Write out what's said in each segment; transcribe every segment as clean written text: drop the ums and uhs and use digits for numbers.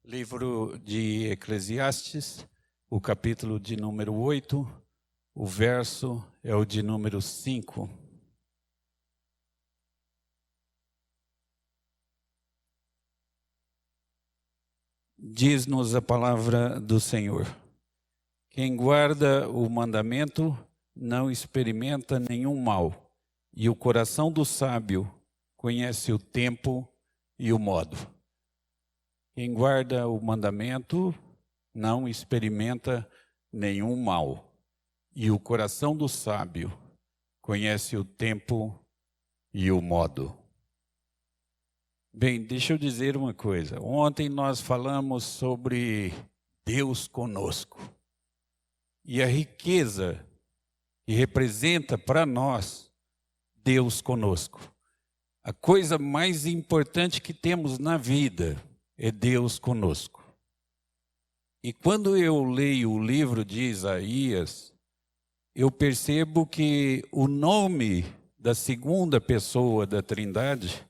Livro de Eclesiastes, o capítulo de número 8, o verso é o de número 5. Diz-nos a palavra do Senhor: quem guarda o mandamento não experimenta nenhum mal, e o coração do sábio conhece o tempo e o modo. Quem guarda o mandamento não experimenta nenhum mal, e o coração do sábio conhece o tempo e o modo. Bem, deixa eu dizer uma coisa. Ontem nós falamos sobre Deus conosco. E a riqueza que representa para nós Deus conosco. A coisa mais importante que temos na vida é Deus conosco. E quando eu leio o livro de Isaías, eu percebo que o nome da segunda pessoa da Trindade,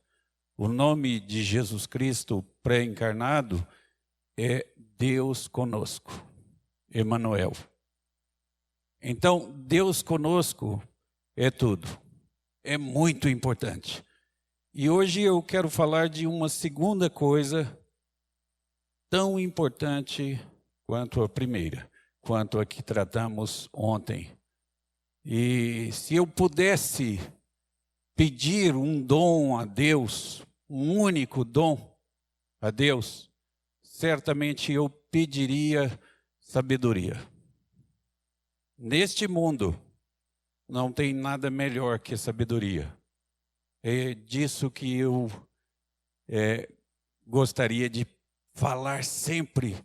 o nome de Jesus Cristo pré-encarnado, é Deus conosco, Emanuel. Então, Deus conosco é tudo, é muito importante. E hoje eu quero falar de uma segunda coisa tão importante quanto a primeira, quanto a que tratamos ontem. E se eu pudesse pedir um dom a Deus, um único dom a Deus, certamente eu pediria sabedoria. Neste mundo não tem nada melhor que sabedoria. É disso que eu gostaria de falar sempre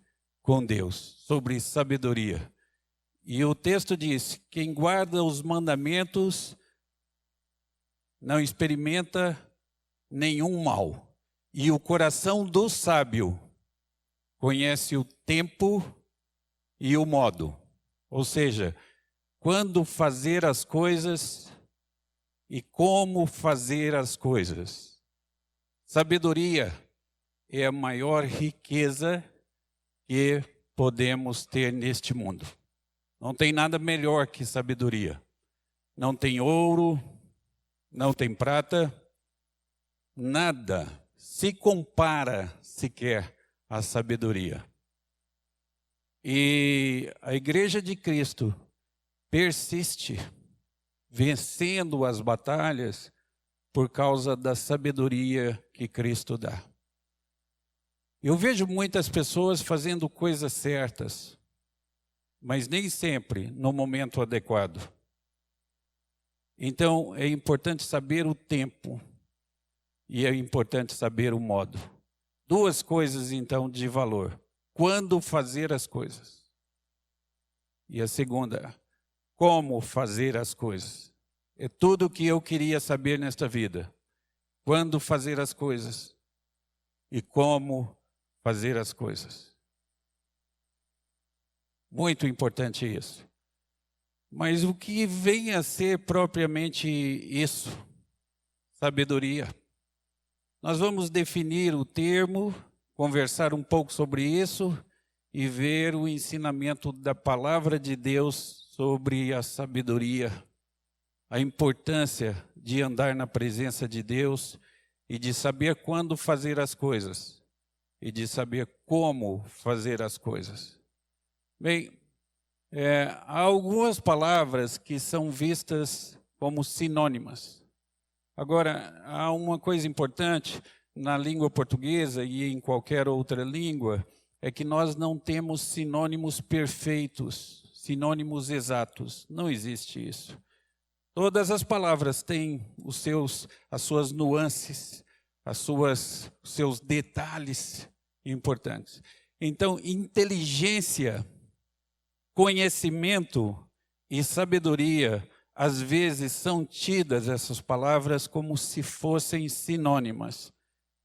com Deus, sobre sabedoria. E o texto diz: quem guarda os mandamentos não experimenta nenhum mal, e o coração do sábio conhece o tempo e o modo. Ou seja, quando fazer as coisas e como fazer as coisas. Sabedoria é a maior riqueza que podemos ter neste mundo. Não tem nada melhor que sabedoria. Não tem ouro, não tem prata, nada se compara sequer à sabedoria. E a Igreja de Cristo persiste vencendo as batalhas por causa da sabedoria que Cristo dá. Eu vejo muitas pessoas fazendo coisas certas, mas nem sempre no momento adequado. Então, é importante saber o tempo e é importante saber o modo. Duas coisas, então, de valor. Quando fazer as coisas. E a segunda, como fazer as coisas. É tudo o que eu queria saber nesta vida. Quando fazer as coisas e como fazer as coisas. Muito importante isso. Mas o que vem a ser propriamente isso? Sabedoria. Nós vamos definir o termo, conversar um pouco sobre isso e ver o ensinamento da palavra de Deus sobre a sabedoria, a importância de andar na presença de Deus e de saber quando fazer as coisas e de saber como fazer as coisas. Bem, há algumas palavras que são vistas como sinônimas. Agora, há uma coisa importante na língua portuguesa e em qualquer outra língua, é que nós não temos sinônimos perfeitos, sinônimos exatos. Não existe isso. Todas as palavras têm as suas nuances, os seus detalhes importantes. Então, inteligência, conhecimento e sabedoria, às vezes são tidas essas palavras como se fossem sinônimas.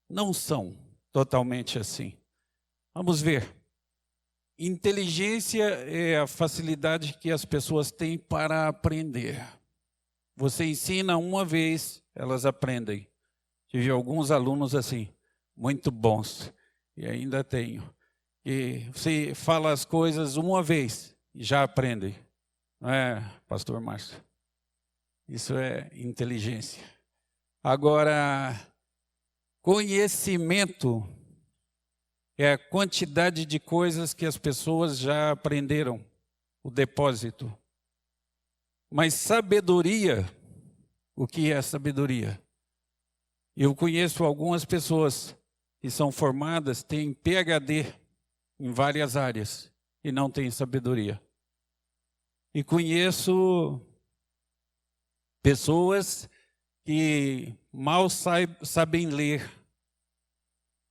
Não são totalmente assim. Vamos ver. Inteligência é a facilidade que as pessoas têm para aprender. Você ensina uma vez, elas aprendem. Tive alguns alunos assim, muito bons, e ainda tenho. E você fala as coisas uma vez e já aprende. Não é, pastor Márcio? Isso é inteligência. Agora, conhecimento é a quantidade de coisas que as pessoas já aprenderam, o depósito. Mas sabedoria, o que é sabedoria? Eu conheço algumas pessoas que são formadas, têm PhD em várias áreas e não têm sabedoria. E conheço pessoas que mal sabem ler.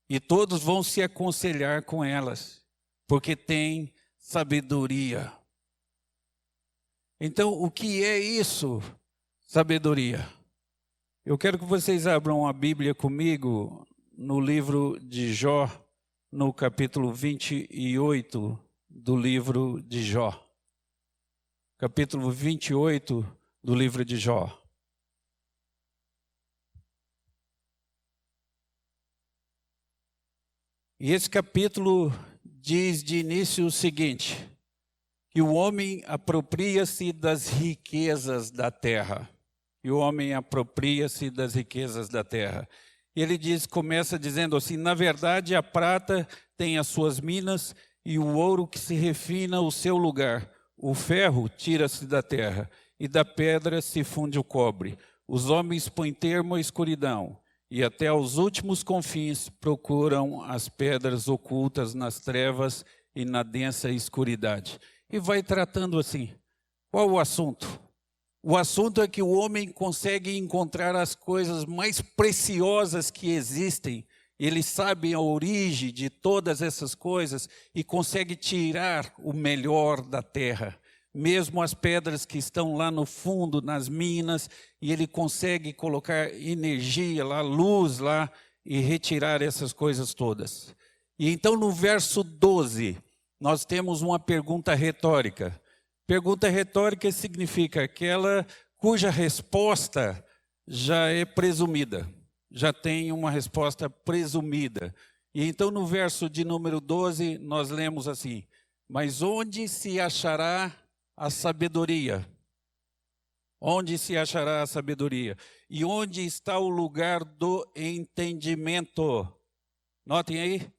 E todos vão se aconselhar com elas, porque têm sabedoria. Então, o que é isso, sabedoria? Eu quero que vocês abram a Bíblia comigo no livro de Jó, no capítulo 28 do livro de Jó. Capítulo 28 do livro de Jó. E esse capítulo diz de início o seguinte, que o homem apropria-se das riquezas da terra. E o homem apropria-se das riquezas da terra. E ele começa dizendo assim, na verdade a prata tem as suas minas e o ouro que se refina o seu lugar. O ferro tira-se da terra e da pedra se funde o cobre. Os homens põem termo à escuridão. E até aos últimos confins procuram as pedras ocultas nas trevas e na densa escuridade. E vai tratando assim. Qual o assunto? O assunto é que o homem consegue encontrar as coisas mais preciosas que existem. Ele sabe a origem de todas essas coisas e consegue tirar o melhor da terra. Mesmo as pedras que estão lá no fundo, nas minas, e ele consegue colocar energia lá, luz lá, e retirar essas coisas todas. E então no verso 12, nós temos uma pergunta retórica. Pergunta retórica significa aquela cuja resposta já é presumida, já tem uma resposta presumida. E então no verso de número 12, nós lemos assim, mas onde se achará a sabedoria? Onde se achará a sabedoria? E onde está o lugar do entendimento? Notem aí.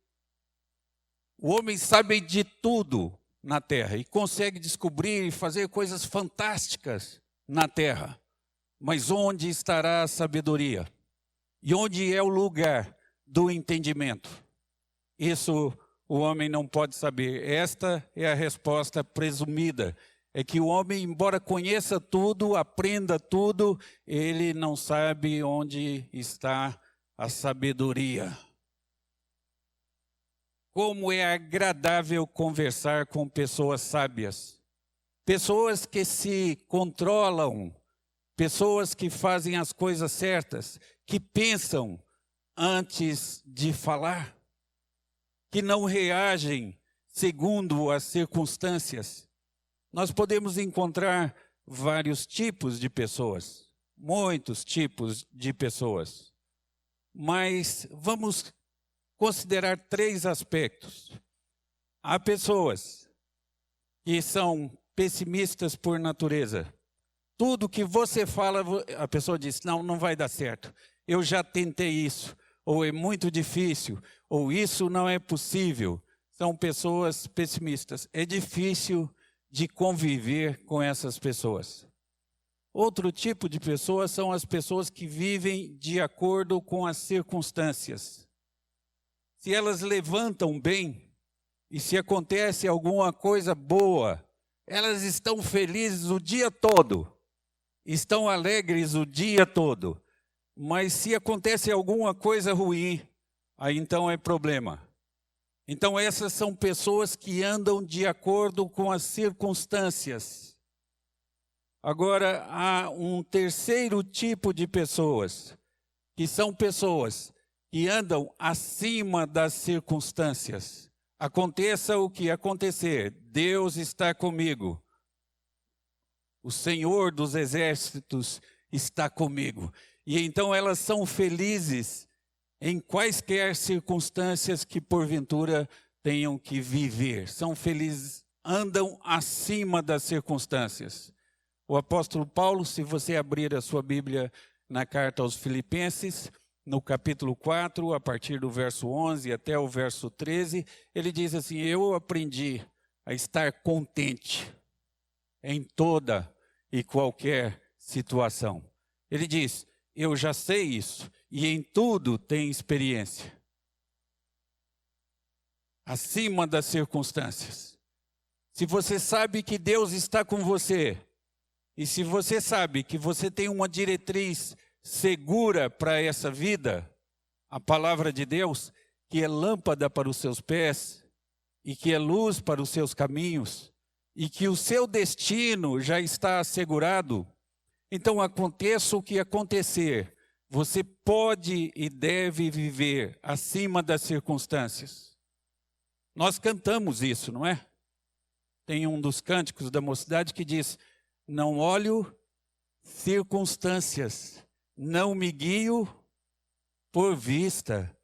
O homem sabe de tudo na terra e consegue descobrir e fazer coisas fantásticas na terra. Mas onde estará a sabedoria? E onde é o lugar do entendimento? Isso o homem não pode saber. Esta é a resposta presumida. É que o homem, embora conheça tudo, aprenda tudo, ele não sabe onde está a sabedoria. Como é agradável conversar com pessoas sábias. Pessoas que se controlam, pessoas que fazem as coisas certas, que pensam antes de falar, que não reagem segundo as circunstâncias. Nós podemos encontrar vários tipos de pessoas, muitos tipos de pessoas, mas vamos considerar 3 aspectos. Há pessoas que são pessimistas por natureza. Tudo que você fala, a pessoa diz, não vai dar certo. Eu já tentei isso, ou é muito difícil, ou isso não é possível. São pessoas pessimistas. É difícil de conviver com essas pessoas. Outro tipo de pessoas são as pessoas que vivem de acordo com as circunstâncias. Se elas levantam bem e se acontece alguma coisa boa, elas estão felizes o dia todo, estão alegres o dia todo. Mas se acontece alguma coisa ruim, aí então é problema. Então essas são pessoas que andam de acordo com as circunstâncias. Agora há um terceiro tipo de pessoas, que são pessoas que andam acima das circunstâncias. Aconteça o que acontecer, Deus está comigo. O Senhor dos exércitos está comigo. E então elas são felizes em quaisquer circunstâncias que porventura tenham que viver. São felizes, andam acima das circunstâncias. O apóstolo Paulo, se você abrir a sua Bíblia na carta aos Filipenses, no capítulo 4, a partir do verso 11 até o verso 13, ele diz assim: eu aprendi a estar contente em toda e qualquer situação. Ele diz: eu já sei isso e em tudo tenho experiência. Acima das circunstâncias. Se você sabe que Deus está com você, e se você sabe que você tem uma diretriz segura para essa vida, a palavra de Deus, que é lâmpada para os seus pés, e que é luz para os seus caminhos, e que o seu destino já está assegurado, então aconteça o que acontecer, você pode e deve viver acima das circunstâncias. Nós cantamos isso, não é? Tem um dos cânticos da mocidade que diz: não olho circunstâncias, não me guio por vista.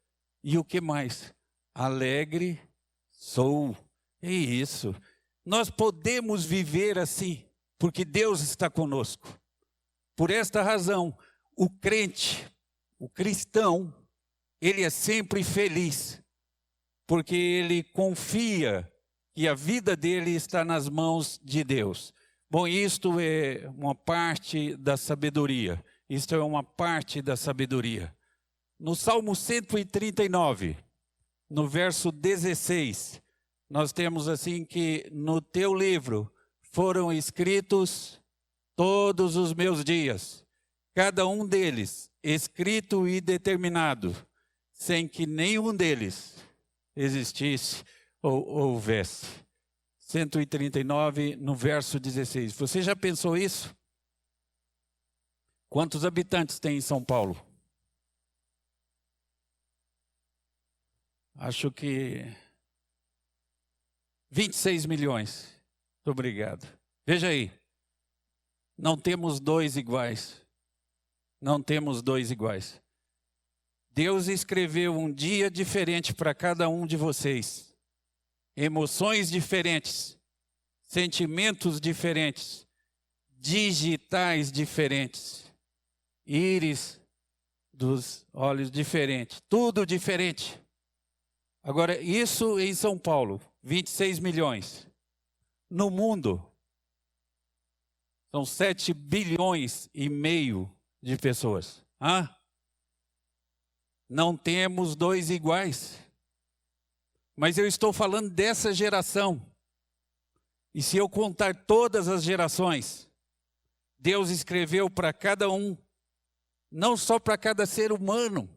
E o que mais? Alegre sou. É isso. Nós podemos viver assim, porque Deus está conosco. Por esta razão, o crente, o cristão, ele é sempre feliz, porque ele confia que a vida dele está nas mãos de Deus. Bom, isto é uma parte da sabedoria. Isto é uma parte da sabedoria. No Salmo 139, no verso 16, nós temos assim que no teu livro foram escritos todos os meus dias, cada um deles escrito e determinado, sem que nenhum deles existisse ou houvesse. 139, no verso 16. Você já pensou isso? Quantos habitantes tem em São Paulo? Acho que 26 milhões. Muito obrigado. Veja aí. Não temos dois iguais. Não temos dois iguais. Deus escreveu um dia diferente para cada um de vocês. Emoções diferentes. Sentimentos diferentes. Digitais diferentes. Íris dos olhos diferentes. Tudo diferente. Agora, isso em São Paulo, 26 milhões. No mundo, são 7 bilhões e meio de pessoas. Não temos dois iguais. Mas eu estou falando dessa geração. E se eu contar todas as gerações, Deus escreveu para cada um, não só para cada ser humano,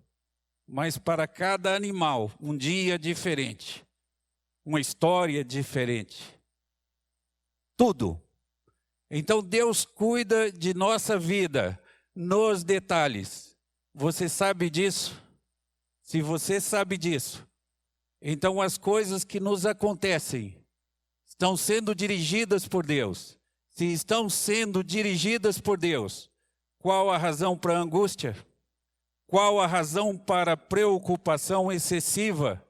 mas para cada animal, um dia diferente, uma história diferente. Tudo. Então Deus cuida de nossa vida nos detalhes. Você sabe disso? Se você sabe disso, então as coisas que nos acontecem estão sendo dirigidas por Deus. Se estão sendo dirigidas por Deus, qual a razão para a angústia? Qual a razão para a preocupação excessiva?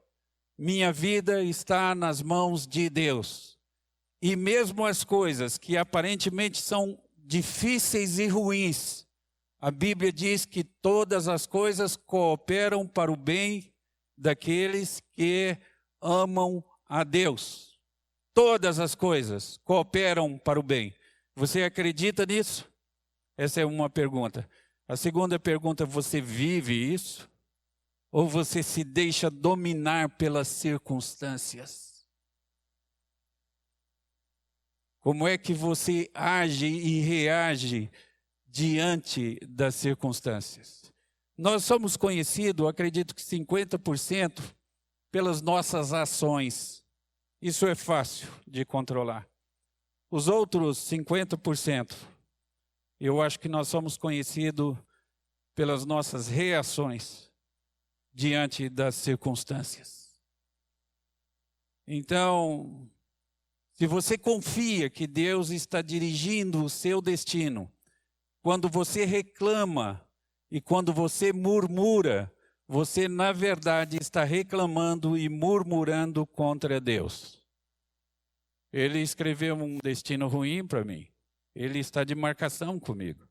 Minha vida está nas mãos de Deus. E mesmo as coisas que aparentemente são difíceis e ruins, a Bíblia diz que todas as coisas cooperam para o bem daqueles que amam a Deus. Todas as coisas cooperam para o bem. Você acredita nisso? Essa é uma pergunta. A segunda pergunta: você vive isso? Ou você se deixa dominar pelas circunstâncias? Como é que você age e reage diante das circunstâncias? Nós somos conhecidos, acredito que 50%, pelas nossas ações. Isso é fácil de controlar. Os outros 50%, eu acho que nós somos conhecidos pelas nossas reações diante das circunstâncias. Então, se você confia que Deus está dirigindo o seu destino, quando você reclama e quando você murmura, você na verdade está reclamando e murmurando contra Deus. Ele escreveu um destino ruim para mim. Ele está de marcação comigo.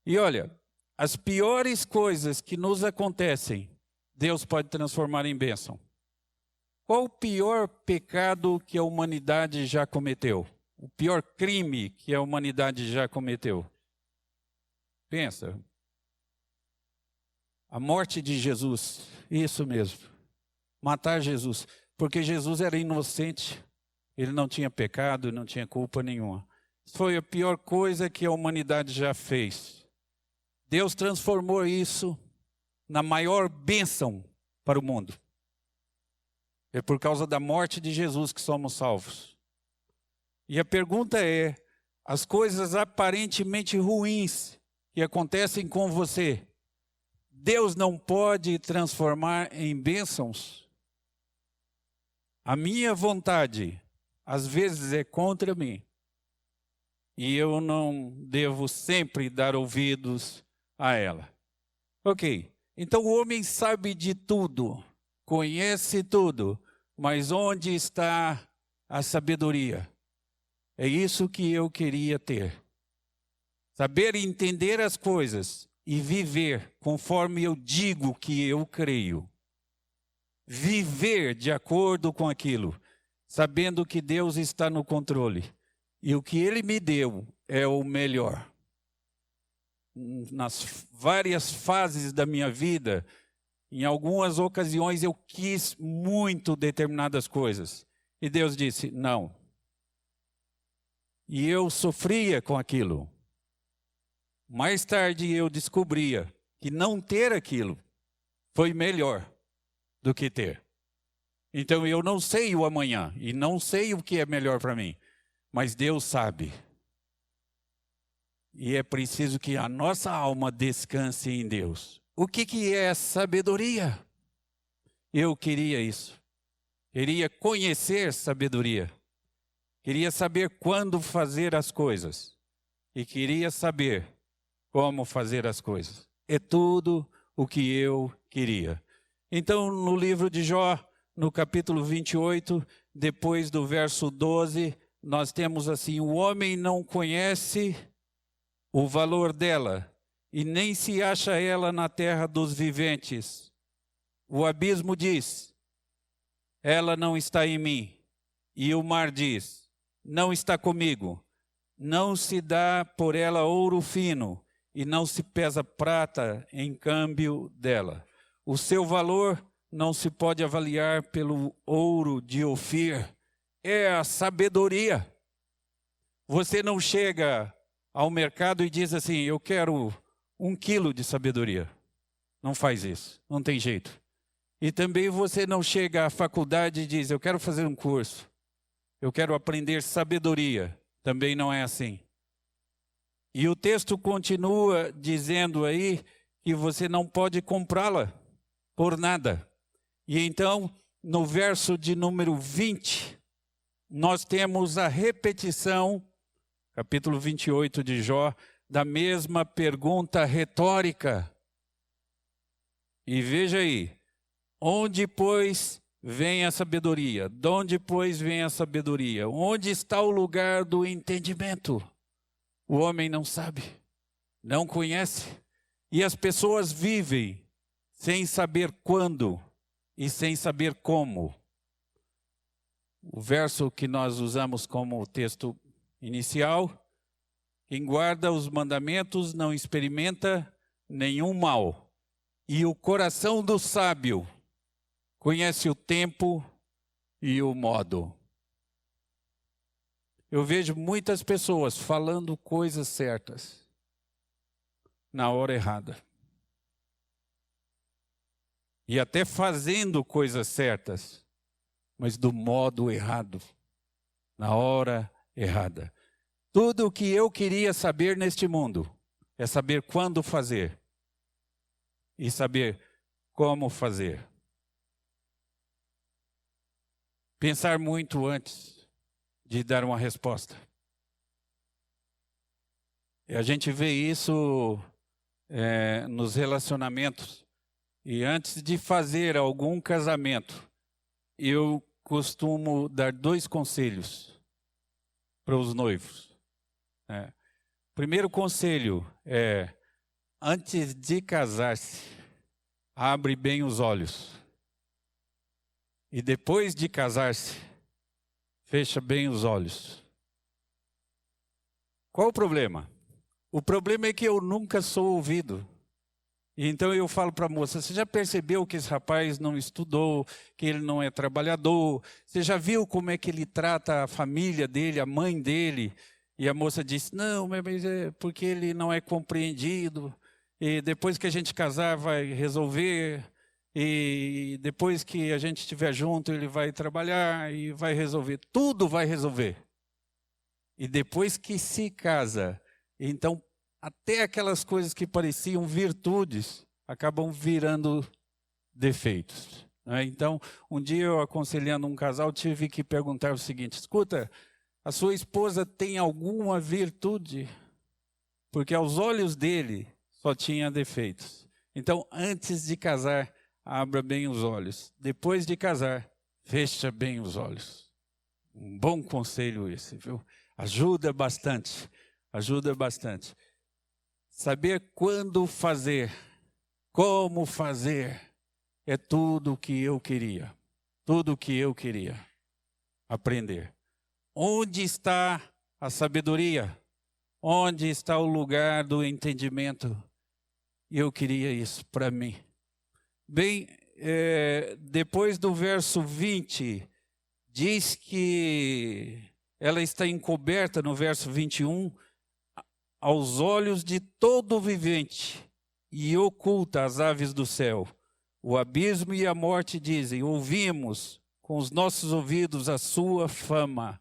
E olha, as piores coisas que nos acontecem, Deus pode transformar em bênção. Qual o pior pecado que a humanidade já cometeu? O pior crime que a humanidade já cometeu? Pensa. A morte de Jesus, isso mesmo. Matar Jesus, porque Jesus era inocente. Ele não tinha pecado, não tinha culpa nenhuma. Foi a pior coisa que a humanidade já fez. Deus transformou isso na maior bênção para o mundo. É por causa da morte de Jesus que somos salvos. E a pergunta é, as coisas aparentemente ruins que acontecem com você, Deus não pode transformar em bênçãos? A minha vontade, às vezes, é contra mim. E eu não devo sempre dar ouvidos a ela. Ok, então o homem sabe de tudo, conhece tudo, mas onde está a sabedoria? É isso que eu queria ter. Saber entender as coisas e viver conforme eu digo que eu creio. Viver de acordo com aquilo, sabendo que Deus está no controle. E o que Ele me deu é o melhor. Nas várias fases da minha vida, em algumas ocasiões eu quis muito determinadas coisas. E Deus disse, não. E eu sofria com aquilo. Mais tarde eu descobria que não ter aquilo foi melhor do que ter. Então eu não sei o amanhã e não sei o que é melhor para mim, mas Deus sabe. E é preciso que a nossa alma descanse em Deus. O que é sabedoria? Eu queria isso. Queria conhecer sabedoria. Queria saber quando fazer as coisas. E queria saber como fazer as coisas. É tudo o que eu queria. Então, no livro de Jó, no capítulo 28, depois do verso 12, nós temos assim, o homem não conhece o valor dela, e nem se acha ela na terra dos viventes. O abismo diz, ela não está em mim. E o mar diz, não está comigo. Não se dá por ela ouro fino, e não se pesa prata em câmbio dela. O seu valor não se pode avaliar pelo ouro de Ofir. É a sabedoria. Você não chega ao mercado e diz assim, eu quero 1 quilo de sabedoria. Não faz isso, não tem jeito. E também você não chega à faculdade e diz, eu quero fazer um curso. Eu quero aprender sabedoria. Também não é assim. E o texto continua dizendo aí que você não pode comprá-la por nada. E então, no verso de número 20, nós temos a repetição, capítulo 28 de Jó, da mesma pergunta retórica. E veja aí, onde, pois, vem a sabedoria? De onde, pois, vem a sabedoria? Onde está o lugar do entendimento? O homem não sabe, não conhece. E as pessoas vivem sem saber quando e sem saber como. O verso que nós usamos como texto inicial, quem guarda os mandamentos não experimenta nenhum mal. E o coração do sábio conhece o tempo e o modo. Eu vejo muitas pessoas falando coisas certas na hora errada. E até fazendo coisas certas, mas do modo errado, na hora errada. Tudo o que eu queria saber neste mundo é saber quando fazer e saber como fazer. Pensar muito antes de dar uma resposta. E a gente vê isso nos relacionamentos. E antes de fazer algum casamento, eu costumo dar 2 conselhos para os noivos. Primeiro conselho é, antes de casar-se, abre bem os olhos. E depois de casar-se, fecha bem os olhos. Qual o problema? O problema é que eu nunca sou ouvido. E então eu falo para a moça, você já percebeu que esse rapaz não estudou, que ele não é trabalhador? Você já viu como é que ele trata a família dele, a mãe dele? E a moça disse, não, mas é porque ele não é compreendido. E depois que a gente casar vai resolver. E depois que a gente estiver junto ele vai trabalhar e vai resolver. Tudo vai resolver. E depois que se casa, então até aquelas coisas que pareciam virtudes acabam virando defeitos. Então, um dia eu aconselhando um casal, tive que perguntar o seguinte, escuta, a sua esposa tem alguma virtude? Porque aos olhos dele só tinha defeitos. Então, antes de casar, abra bem os olhos. Depois de casar, fecha bem os olhos. Um bom conselho esse, viu? Ajuda bastante, ajuda bastante. Saber quando fazer, como fazer, é tudo o que eu queria. Tudo o que eu queria aprender. Onde está a sabedoria? Onde está o lugar do entendimento? E eu queria isso para mim. Bem, depois do verso 20, diz que ela está encoberta no verso 21, aos olhos de todo vivente, e oculta as aves do céu. O abismo e a morte dizem, ouvimos com os nossos ouvidos a sua fama.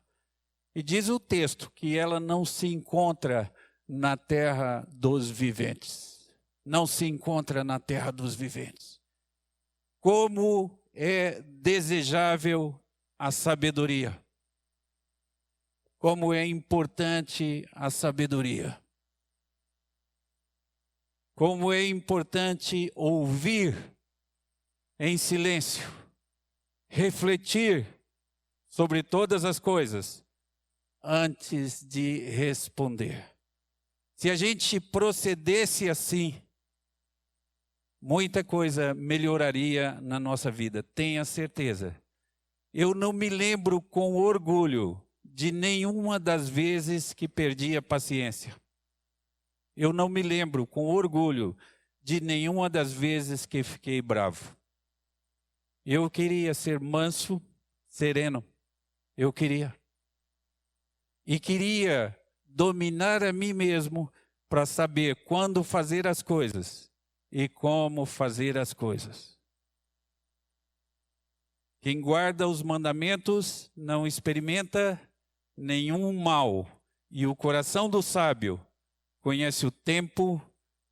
E diz o texto que ela não se encontra na terra dos viventes. Não se encontra na terra dos viventes. Como é desejável a sabedoria. Como é importante a sabedoria. Como é importante ouvir em silêncio, refletir sobre todas as coisas antes de responder. Se a gente procedesse assim, muita coisa melhoraria na nossa vida, tenha certeza. Eu não me lembro com orgulho de nenhuma das vezes que perdi a paciência. Eu não me lembro com orgulho de nenhuma das vezes que fiquei bravo. Eu queria ser manso, sereno. Eu queria. E queria dominar a mim mesmo para saber quando fazer as coisas e como fazer as coisas. Quem guarda os mandamentos não experimenta nenhum mal, e o coração do sábio conhece o tempo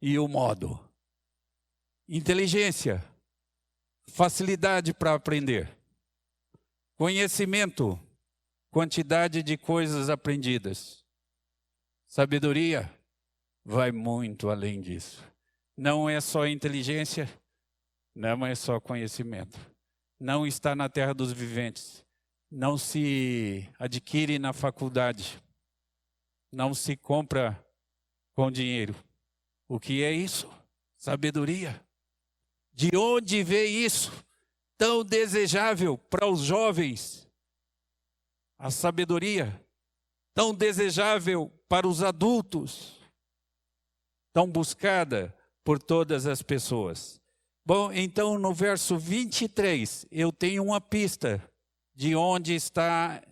e o modo. Inteligência, facilidade para aprender. Conhecimento, quantidade de coisas aprendidas. Sabedoria vai muito além disso. Não é só inteligência, não é só conhecimento. Não está na terra dos viventes. Não se adquire na faculdade. Não se compra com dinheiro. O que é isso? Sabedoria. De onde veio isso? Tão desejável para os jovens. A sabedoria. Tão desejável para os adultos. Tão buscada por todas as pessoas. Bom, então no verso 23, eu tenho uma pista de onde está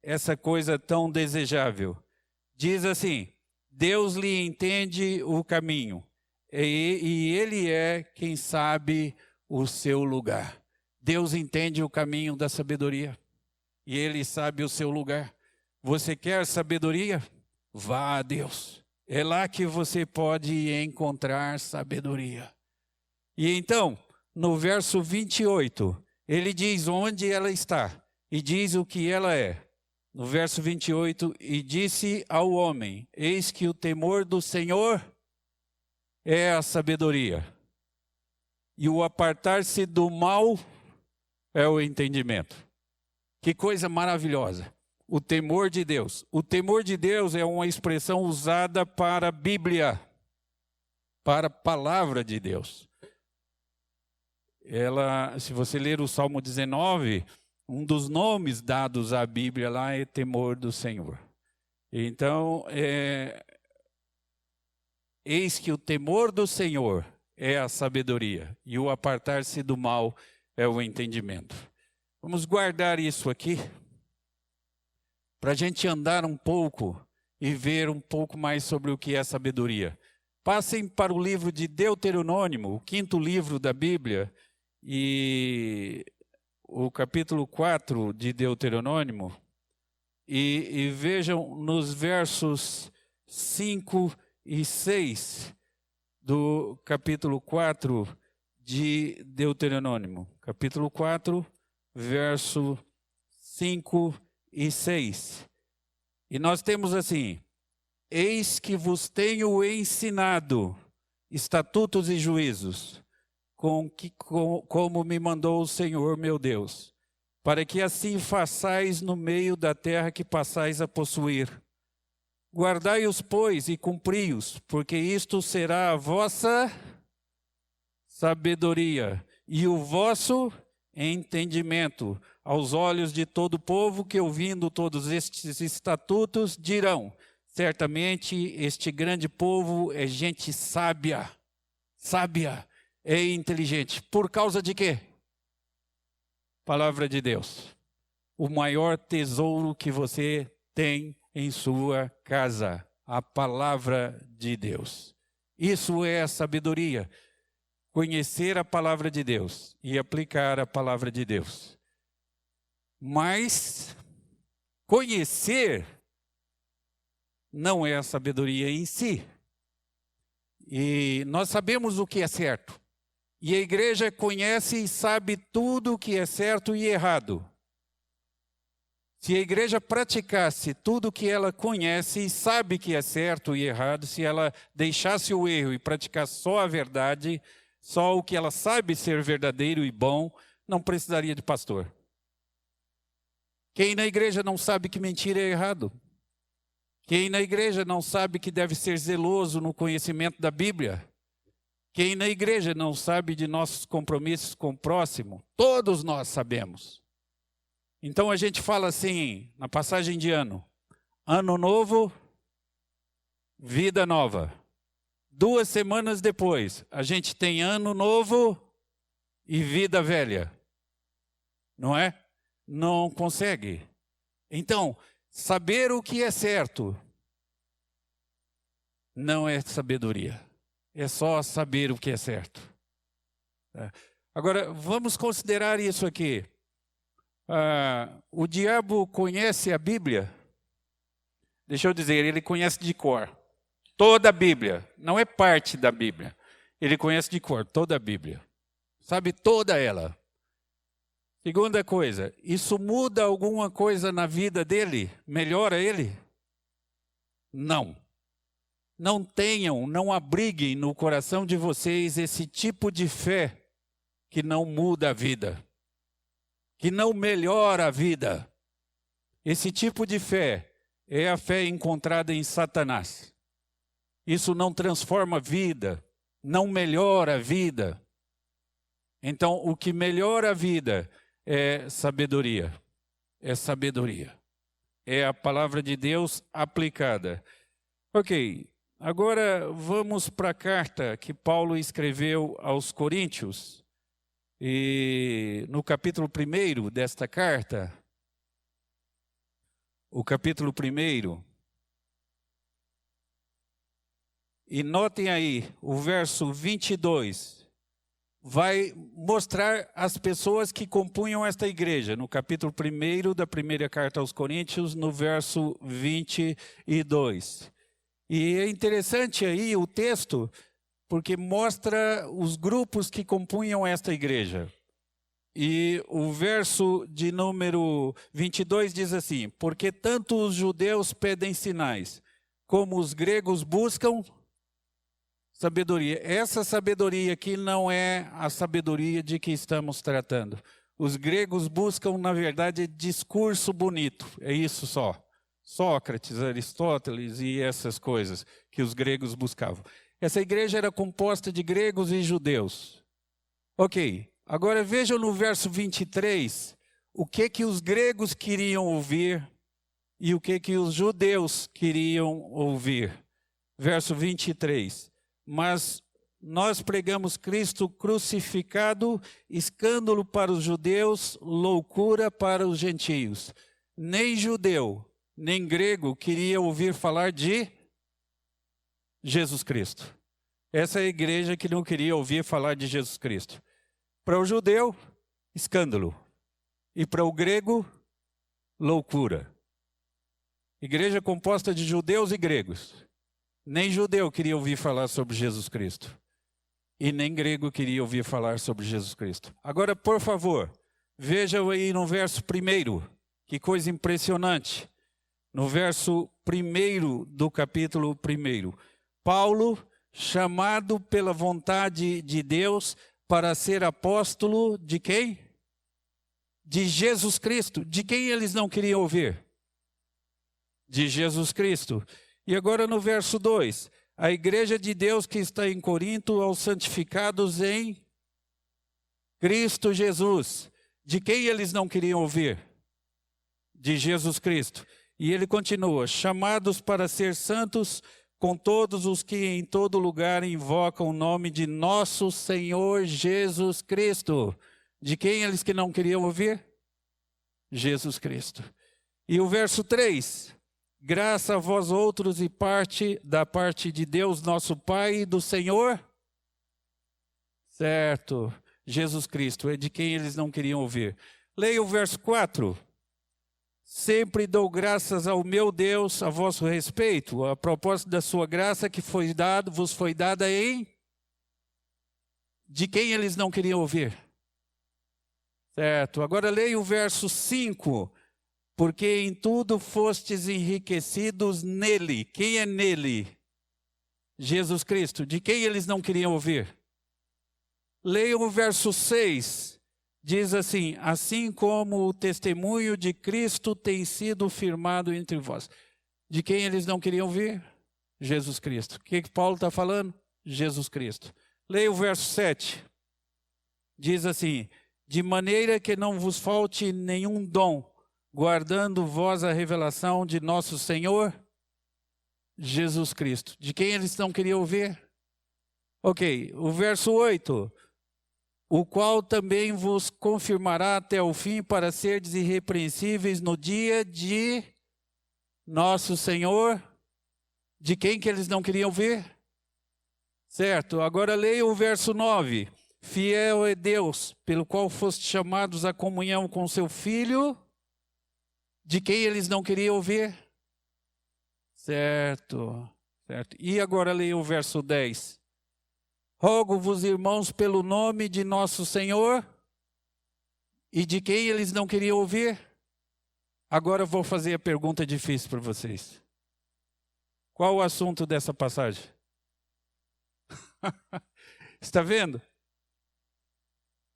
essa coisa tão desejável. Diz assim, Deus lhe entende o caminho, e Ele é quem sabe o seu lugar. Deus entende o caminho da sabedoria, e Ele sabe o seu lugar. Você quer sabedoria? Vá a Deus. É lá que você pode encontrar sabedoria. E então, no verso 28, ele diz onde ela está, e diz o que ela é. No verso 28, e disse ao homem, eis que o temor do Senhor é a sabedoria. e o apartar-se do mal é o entendimento. Que coisa maravilhosa. O temor de Deus. O temor de Deus é uma expressão usada para a Bíblia, para a palavra de Deus. Se você ler o Salmo 19, um dos nomes dados à Bíblia lá é temor do Senhor. Então, eis que o temor do Senhor é a sabedoria, e o apartar-se do mal é o entendimento. Vamos guardar isso aqui, para a gente andar um pouco e ver um pouco mais sobre o que é sabedoria. Passem para o livro de Deuteronômio, o 5º livro da Bíblia, e o capítulo 4 de Deuteronômio, e vejam nos versos 5 e 6 do capítulo 4 de Deuteronômio. Capítulo 4, verso 5 e 6. E nós temos assim: eis que vos tenho ensinado estatutos e juízos, como me mandou o Senhor meu Deus, para que assim façais no meio da terra que passais a possuir. Guardai-os, pois, e cumpri-os, porque isto será a vossa sabedoria e o vosso entendimento aos olhos de todo o povo, que ouvindo todos estes estatutos dirão: certamente este grande povo é gente sábia, é inteligente. Por causa de quê? Palavra de Deus. O maior tesouro que você tem em sua casa, a palavra de Deus. Isso é a sabedoria. Conhecer a palavra de Deus e aplicar a palavra de Deus. Mas conhecer não é a sabedoria em si. E nós sabemos o que é certo. E a igreja conhece e sabe tudo o que é certo e errado. Se a igreja praticasse tudo o que ela conhece e sabe que é certo e errado, se ela deixasse o erro e praticasse só a verdade, só o que ela sabe ser verdadeiro e bom, não precisaria de pastor. Quem na igreja não sabe que mentira é errado? Quem na igreja não sabe que deve ser zeloso no conhecimento da Bíblia? Quem na igreja não sabe de nossos compromissos com o próximo? Todos nós sabemos. Então a gente fala assim, na passagem de ano: ano novo, vida nova. 2 semanas depois, a gente tem ano novo e vida velha. Não é? Não consegue. Então, saber o que é certo não é sabedoria. É só saber o que é certo. Agora, vamos considerar isso aqui. O diabo conhece a Bíblia? Deixa eu dizer, ele conhece de cor. Toda a Bíblia. Não é parte da Bíblia. Ele conhece de cor toda a Bíblia. Sabe toda ela. Segunda coisa, isso muda alguma coisa na vida dele? Melhora ele? Não. Não abriguem no coração de vocês esse tipo de fé que não muda a vida, que não melhora a vida. Esse tipo de fé é a fé encontrada em Satanás. Isso não transforma a vida, não melhora a vida. Então, o que melhora a vida é sabedoria. É sabedoria. É a palavra de Deus aplicada. Ok, agora vamos para a carta que Paulo escreveu aos Coríntios. E no capítulo 1 desta carta, o capítulo 1, e notem aí o verso 22, vai mostrar as pessoas que compunham esta igreja, no capítulo 1 da primeira carta aos Coríntios, no verso 22. E é interessante aí o texto, porque mostra os grupos que compunham esta igreja. E o verso de número 22 diz assim: porque tanto os judeus pedem sinais, como os gregos buscam Sabedoria. Essa sabedoria aqui não é a sabedoria de que estamos tratando. Os gregos buscam, na verdade, discurso bonito. É isso só. Sócrates, Aristóteles e essas coisas que os gregos buscavam. Essa igreja era composta de gregos e judeus. Ok, agora vejam no verso 23 o que os gregos queriam ouvir e o que os judeus queriam ouvir. Verso 23. Mas nós pregamos Cristo crucificado, escândalo para os judeus, loucura para os gentios. Nem judeu, nem grego queria ouvir falar de Jesus Cristo. Essa é a igreja que não queria ouvir falar de Jesus Cristo. Para o judeu, escândalo. E para o grego, loucura. Igreja composta de judeus e gregos. Nem judeu queria ouvir falar sobre Jesus Cristo. E nem grego queria ouvir falar sobre Jesus Cristo. Agora, por favor, vejam aí no verso 1. Que coisa impressionante. No verso 1 do capítulo 1. Paulo, chamado pela vontade de Deus para ser apóstolo de quem? De Jesus Cristo. De quem eles não queriam ouvir? De Jesus Cristo. E agora no verso 2, a igreja de Deus que está em Corinto, aos santificados em Cristo Jesus. De quem eles não queriam ouvir? De Jesus Cristo. E ele continua, chamados para ser santos, com todos os que em todo lugar invocam o nome de nosso Senhor Jesus Cristo. De quem eles que não queriam ouvir? Jesus Cristo. E o verso 3, graça a vós outros e da parte de Deus nosso Pai e do Senhor, certo, Jesus Cristo, é de quem eles não queriam ouvir. Leia o verso 4. Sempre dou graças ao meu Deus a vosso respeito, a propósito da sua graça que vos foi dada em... De quem eles não queriam ouvir? Certo, agora leia o verso 5. Porque em tudo fostes enriquecidos nele. Quem é nele? Jesus Cristo. De quem eles não queriam ouvir? Leiam o verso 6. Diz assim, assim como o testemunho de Cristo tem sido firmado entre vós. De quem eles não queriam ouvir? Jesus Cristo. O que Paulo está falando? Jesus Cristo. Leia o verso 7. Diz assim, de maneira que não vos falte nenhum dom, guardando vós a revelação de nosso Senhor Jesus Cristo. De quem eles não queriam ouvir? Ok, o verso 8. O qual também vos confirmará até o fim para serdes irrepreensíveis no dia de nosso Senhor. De quem que eles não queriam ouvir? Certo, agora leia o verso 9. Fiel é Deus, pelo qual fostes chamados à comunhão com seu Filho. De quem eles não queriam ouvir? Certo, certo. E agora leia o verso 10. Rogo-vos, irmãos, pelo nome de nosso Senhor. E de quem eles não queriam ouvir? Agora eu vou fazer a pergunta difícil para vocês. Qual o assunto dessa passagem? Está vendo?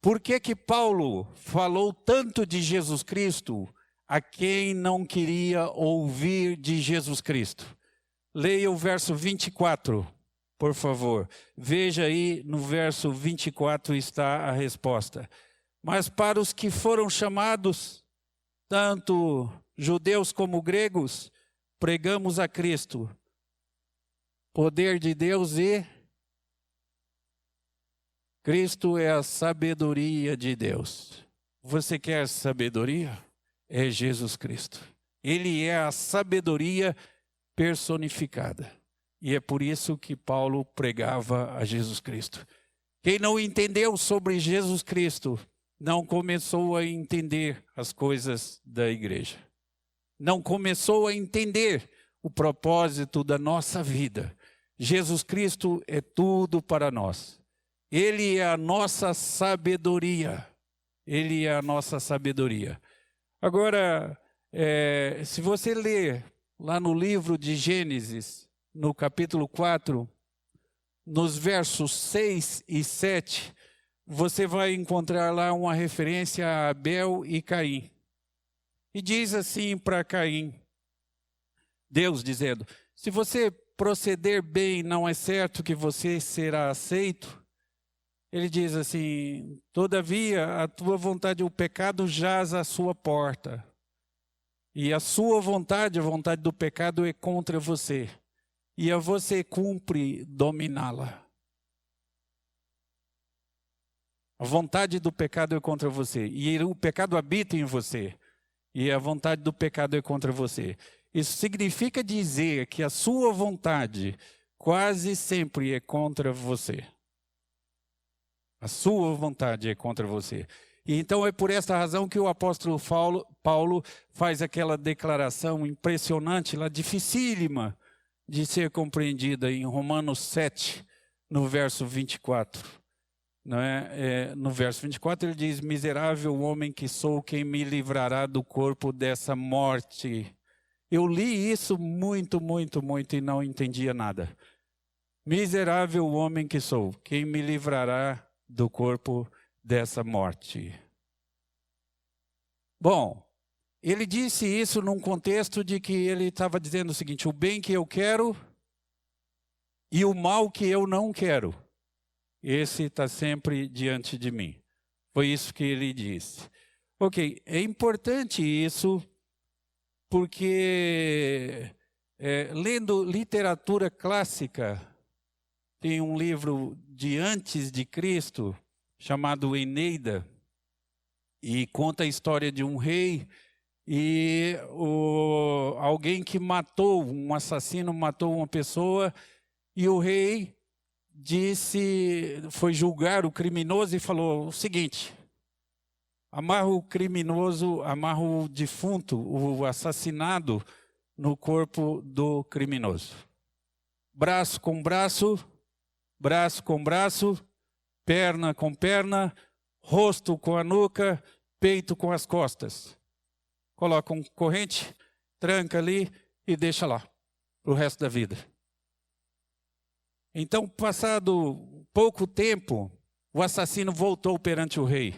Por que Paulo falou tanto de Jesus Cristo a quem não queria ouvir de Jesus Cristo? Leia o verso 24, por favor. Veja aí no verso 24 está a resposta. Mas para os que foram chamados, tanto judeus como gregos, pregamos a Cristo, poder de Deus e... Cristo é a sabedoria de Deus. Você quer sabedoria? É Jesus Cristo. Ele é a sabedoria personificada. E é por isso que Paulo pregava a Jesus Cristo. Quem não entendeu sobre Jesus Cristo, não começou a entender as coisas da igreja. Não começou a entender o propósito da nossa vida. Jesus Cristo é tudo para nós. Ele é a nossa sabedoria. Ele é a nossa sabedoria. Agora, se você ler lá no livro de Gênesis, no capítulo 4, nos versos 6 e 7, você vai encontrar lá uma referência a Abel e Caim. E diz assim para Caim, Deus dizendo, se você proceder bem, não é certo que você será aceito? Ele diz assim, todavia a tua vontade, o pecado jaz à sua porta. E a sua vontade, a vontade do pecado é contra você. E a você cumpre dominá-la. A vontade do pecado é contra você. E o pecado habita em você. E a vontade do pecado é contra você. Isso significa dizer que a sua vontade quase sempre é contra você. A sua vontade é contra você. E então é por essa razão que o apóstolo Paulo faz aquela declaração impressionante, lá, dificílima de ser compreendida em Romanos 7, no verso 24. Não é? No verso 24 ele diz, miserável homem que sou, quem me livrará do corpo dessa morte? Eu li isso muito e não entendia nada. Miserável homem que sou, quem me livrará do corpo dessa morte? Bom, ele disse isso num contexto de que ele estava dizendo o seguinte, o bem que eu quero e o mal que eu não quero, esse está sempre diante de mim. Foi isso que ele disse. Ok, é importante isso, porque lendo literatura clássica, tem um livro de antes de Cristo, chamado Eneida, e conta a história de um rei, e alguém que matou, um assassino matou uma pessoa, e o rei foi julgar o criminoso e falou o seguinte, amarra o criminoso, amarra o defunto, o assassinado, no corpo do criminoso. Braço com braço, braço com braço, perna com perna, rosto com a nuca, peito com as costas. Coloca um corrente, tranca ali e deixa lá, para o resto da vida. Então, passado pouco tempo, o assassino voltou perante o rei.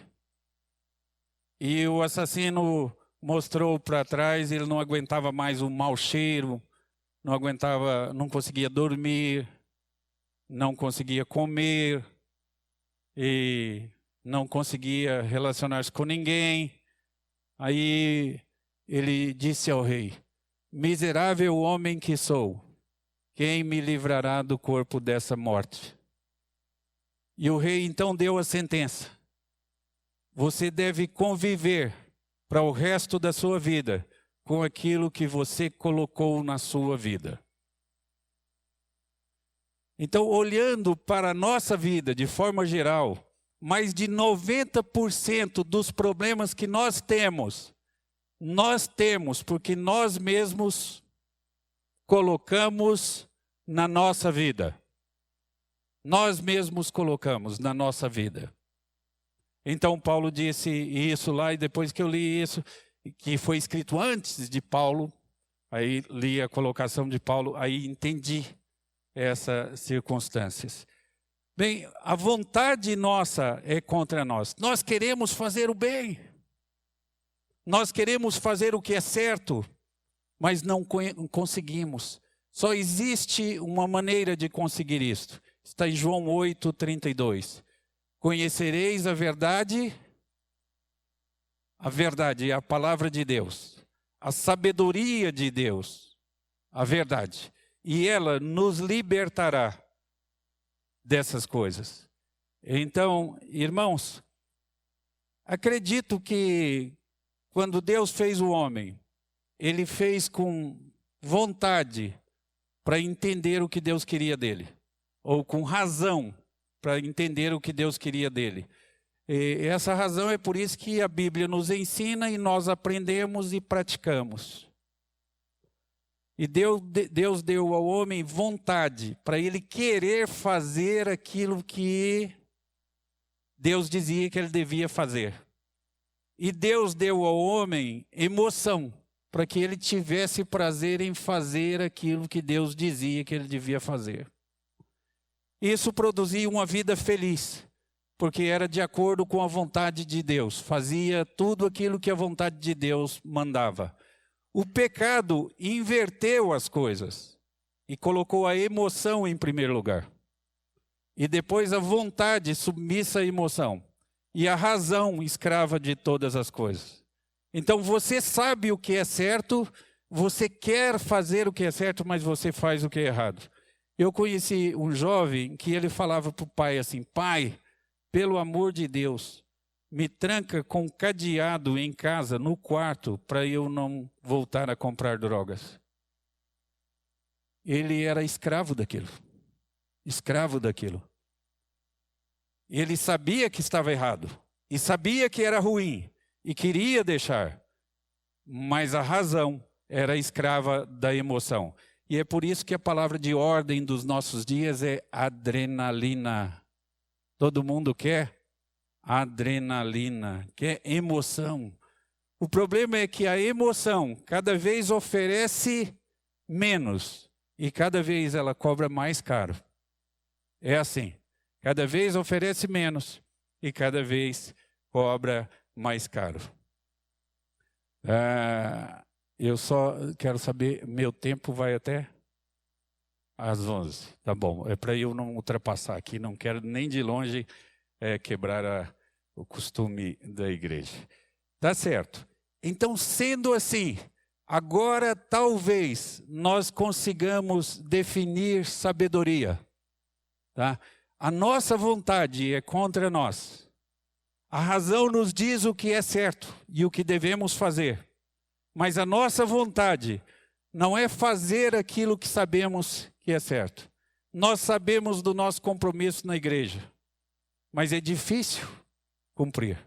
E o assassino mostrou para trás, ele não aguentava mais o mau cheiro, não conseguia dormir, não conseguia comer, e não conseguia relacionar-se com ninguém. Aí ele disse ao rei, miserável homem que sou, quem me livrará do corpo dessa morte? E o rei então deu a sentença. Você deve conviver para o resto da sua vida com aquilo que você colocou na sua vida. Então, olhando para a nossa vida de forma geral, mais de 90% dos problemas que nós temos porque nós mesmos colocamos na nossa vida. Nós mesmos colocamos na nossa vida. Então Paulo disse isso lá, e depois que eu li isso, que foi escrito antes de Paulo, aí li a colocação de Paulo, aí entendi essas circunstâncias. Bem, a vontade nossa é contra nós. Nós queremos fazer o bem. Nós queremos fazer o que é certo, mas não conseguimos. Só existe uma maneira de conseguir isto. Está em João 8:32. Conhecereis a verdade é a palavra de Deus, a sabedoria de Deus, a verdade. E ela nos libertará dessas coisas. Então, irmãos, acredito que quando Deus fez o homem, Ele fez com vontade para entender o que Deus queria dele, ou com razão para entender o que Deus queria dele. E essa razão é por isso que a Bíblia nos ensina e nós aprendemos e praticamos. E Deus deu ao homem vontade para ele querer fazer aquilo que Deus dizia que ele devia fazer. E Deus deu ao homem emoção para que ele tivesse prazer em fazer aquilo que Deus dizia que ele devia fazer. Isso produzia uma vida feliz, porque era de acordo com a vontade de Deus, fazia tudo aquilo que a vontade de Deus mandava. O pecado inverteu as coisas e colocou a emoção em primeiro lugar. E depois a vontade submissa à emoção. E a razão escrava de todas as coisas. Então você sabe o que é certo, você quer fazer o que é certo, mas você faz o que é errado. Eu conheci um jovem que ele falava para o pai assim: pai, pelo amor de Deus, me tranca com cadeado em casa, no quarto, para eu não voltar a comprar drogas. Ele era escravo daquilo. Escravo daquilo. Ele sabia que estava errado. E sabia que era ruim. E queria deixar. Mas a razão era escrava da emoção. E é por isso que a palavra de ordem dos nossos dias é adrenalina. Todo mundo quer adrenalina, quer emoção. O problema é que a emoção cada vez oferece menos e cada vez ela cobra mais caro. É assim, cada vez oferece menos e cada vez cobra mais caro. Eu só quero saber, meu tempo vai até às 11, tá bom. É para eu não ultrapassar aqui, não quero nem de longe quebrar o costume da igreja. Tá certo. Então, sendo assim, agora talvez nós consigamos definir sabedoria. Tá? A nossa vontade é contra nós. A razão nos diz o que é certo e o que devemos fazer. Mas a nossa vontade não é fazer aquilo que sabemos que é certo. Nós sabemos do nosso compromisso na igreja, mas é difícil cumprir.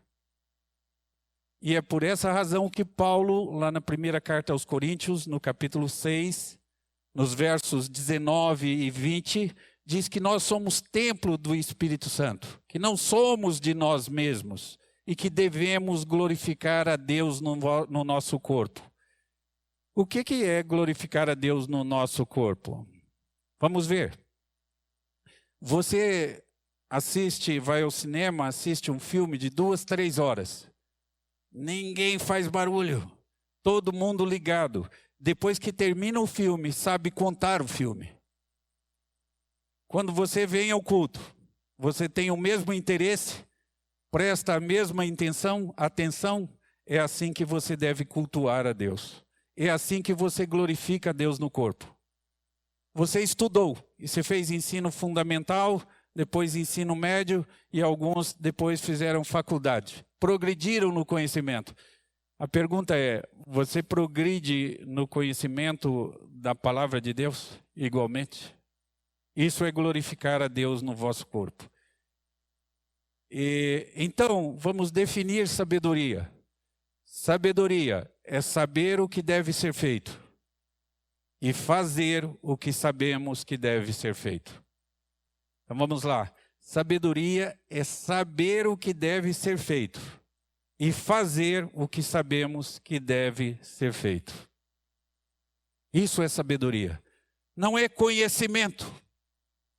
E é por essa razão que Paulo, lá na primeira carta aos Coríntios, no capítulo 6, nos versos 19 e 20, diz que nós somos templo do Espírito Santo, que não somos de nós mesmos e que devemos glorificar a Deus no nosso corpo. O que é glorificar a Deus no nosso corpo? Vamos ver. Você vai ao cinema, assiste um filme de 2, 3 horas. Ninguém faz barulho, todo mundo ligado. Depois que termina o filme, sabe contar o filme. Quando você vem ao culto, você tem o mesmo interesse, presta a mesma atenção, é assim que você deve cultuar a Deus. É assim que você glorifica a Deus no corpo. Você estudou, e você fez ensino fundamental, depois ensino médio, e alguns depois fizeram faculdade. Progrediram no conhecimento. A pergunta é, você progride no conhecimento da palavra de Deus igualmente? Isso é glorificar a Deus no vosso corpo. Então, vamos definir sabedoria. Sabedoria é saber o que deve ser feito e fazer o que sabemos que deve ser feito. Então vamos lá. Sabedoria é saber o que deve ser feito e fazer o que sabemos que deve ser feito. Isso é sabedoria. Não é conhecimento,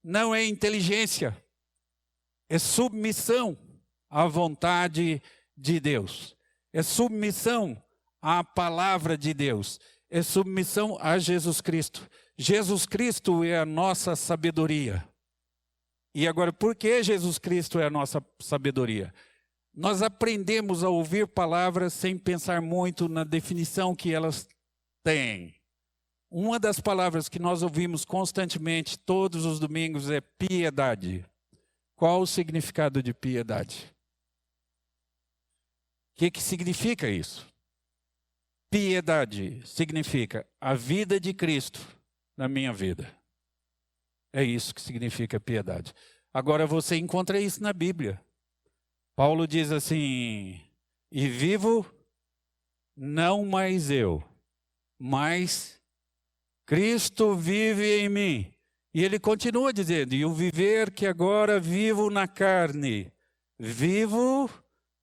não é inteligência, é submissão à vontade de Deus. É submissão à palavra de Deus. É submissão a Jesus Cristo. Jesus Cristo é a nossa sabedoria. E agora, por que Jesus Cristo é a nossa sabedoria? Nós aprendemos a ouvir palavras sem pensar muito na definição que elas têm. Uma das palavras que nós ouvimos constantemente, todos os domingos, é piedade. Qual o significado de piedade? O que significa isso? Piedade significa a vida de Cristo na minha vida. É isso que significa piedade. Agora você encontra isso na Bíblia. Paulo diz assim: e vivo não mais eu, mas Cristo vive em mim. E ele continua dizendo: e o viver que agora vivo na carne, vivo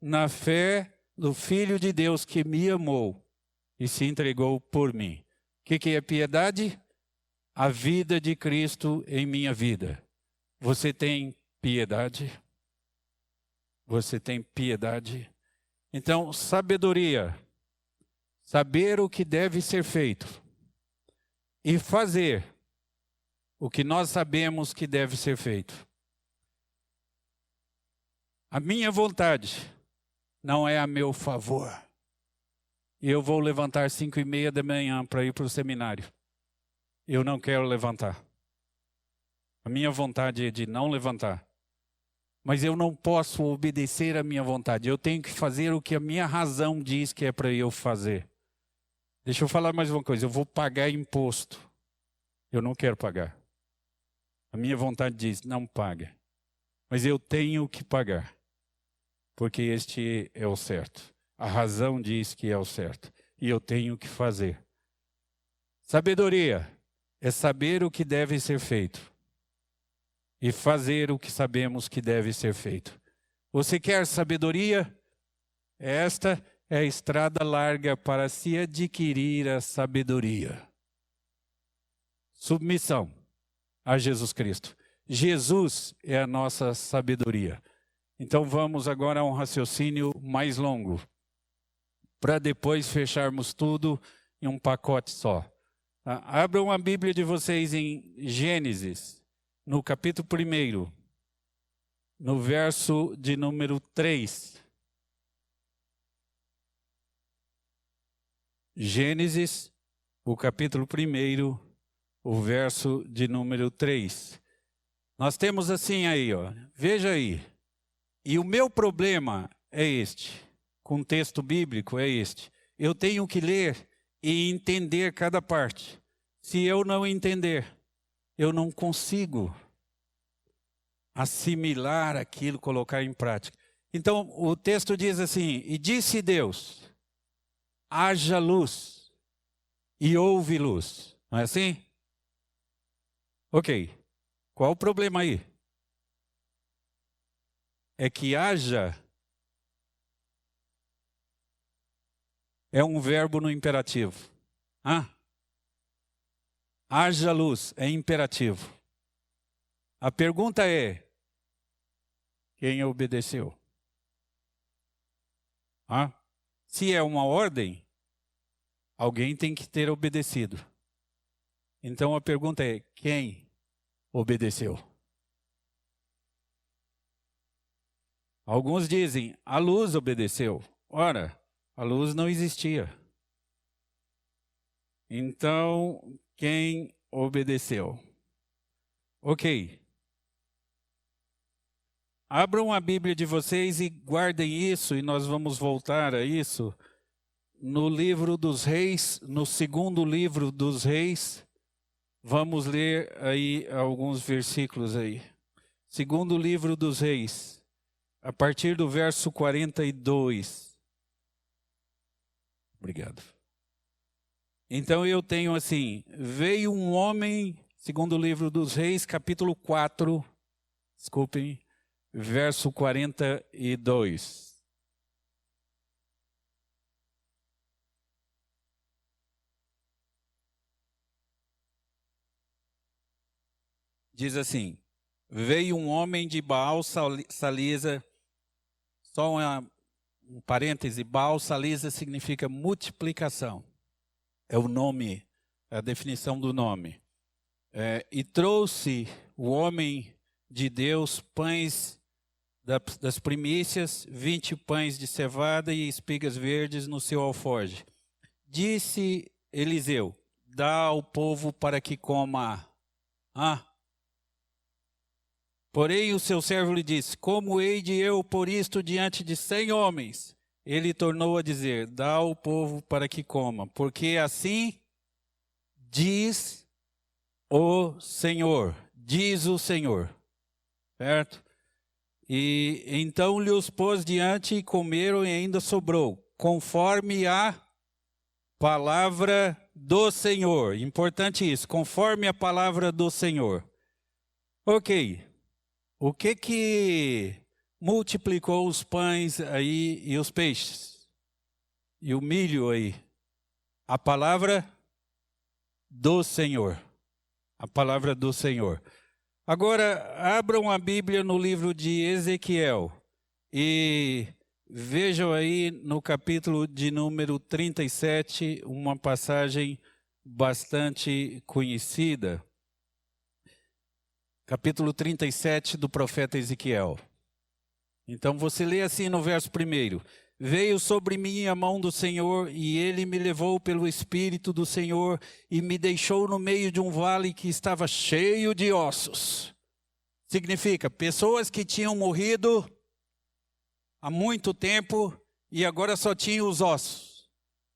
na fé do Filho de Deus que me amou e se entregou por mim. O que é piedade? A vida de Cristo em minha vida. Você tem piedade? Você tem piedade? Então, sabedoria. Saber o que deve ser feito. E fazer o que nós sabemos que deve ser feito. A minha vontade não é a meu favor. Eu vou levantar 5:30 da manhã para ir para o seminário. Eu não quero levantar. A minha vontade é de não levantar. Mas eu não posso obedecer à minha vontade. Eu tenho que fazer o que a minha razão diz que é para eu fazer. Deixa eu falar mais uma coisa. Eu vou pagar imposto. Eu não quero pagar. A minha vontade diz, não paga. Mas eu tenho que pagar. Porque este é o certo. A razão diz que é o certo. E eu tenho que fazer. Sabedoria é saber o que deve ser feito. E fazer o que sabemos que deve ser feito. Você quer sabedoria? Esta é a estrada larga para se adquirir a sabedoria. Submissão a Jesus Cristo. Jesus é a nossa sabedoria. Então vamos agora a um raciocínio mais longo, para depois fecharmos tudo em um pacote só. Abram a Bíblia de vocês em Gênesis, no capítulo 1, no verso de número 3. Gênesis, o capítulo 1, o verso de número 3. Nós temos assim aí, ó, veja aí. E o meu problema é este, com o texto bíblico é este. Eu tenho que ler e entender cada parte. Se eu não entender, eu não consigo assimilar aquilo, colocar em prática. Então, o texto diz assim, e disse Deus, haja luz e houve luz. Não é assim? Ok. Qual o problema aí? É que haja é um verbo no imperativo. Haja luz é imperativo. A pergunta é, quem obedeceu? Se é uma ordem, alguém tem que ter obedecido. Então a pergunta é, quem obedeceu? Alguns dizem, a luz obedeceu. Ora, a luz não existia. Então, quem obedeceu? Ok. Abram a Bíblia de vocês e guardem isso, e nós vamos voltar a isso. No livro dos Reis, no segundo livro dos Reis, vamos ler aí alguns versículos aí. Segundo livro dos Reis, a partir do verso 42. Obrigado. Então eu tenho assim, veio um homem, segundo o livro dos Reis, capítulo 4, desculpem, verso 42. Diz assim, veio um homem de Baal Salisa, só um parêntese, Baal Salisa significa multiplicação. É o nome, é a definição do nome. E trouxe o homem de Deus pães das primícias, 20 pães de cevada e espigas verdes no seu alforje. Disse Eliseu, dá ao povo para que coma. Porém o seu servo lhe disse, como hei de eu pôr isto diante de 100 homens? Ele tornou a dizer, dá ao povo para que coma, porque assim diz o Senhor, diz o Senhor, certo? E então lhe os pôs diante e comeram e ainda sobrou, conforme a palavra do Senhor. Importante isso, conforme a palavra do Senhor. Ok, o que multiplicou os pães aí e os peixes? E o milho aí? A palavra do Senhor. A palavra do Senhor. Agora, abram a Bíblia no livro de Ezequiel e vejam aí no capítulo de número 37, uma passagem bastante conhecida. Capítulo 37 do profeta Ezequiel. Então você lê assim no verso 1. Veio sobre mim a mão do Senhor, e ele me levou pelo Espírito do Senhor, e me deixou no meio de um vale que estava cheio de ossos. Significa, pessoas que tinham morrido há muito tempo, e agora só tinham os ossos.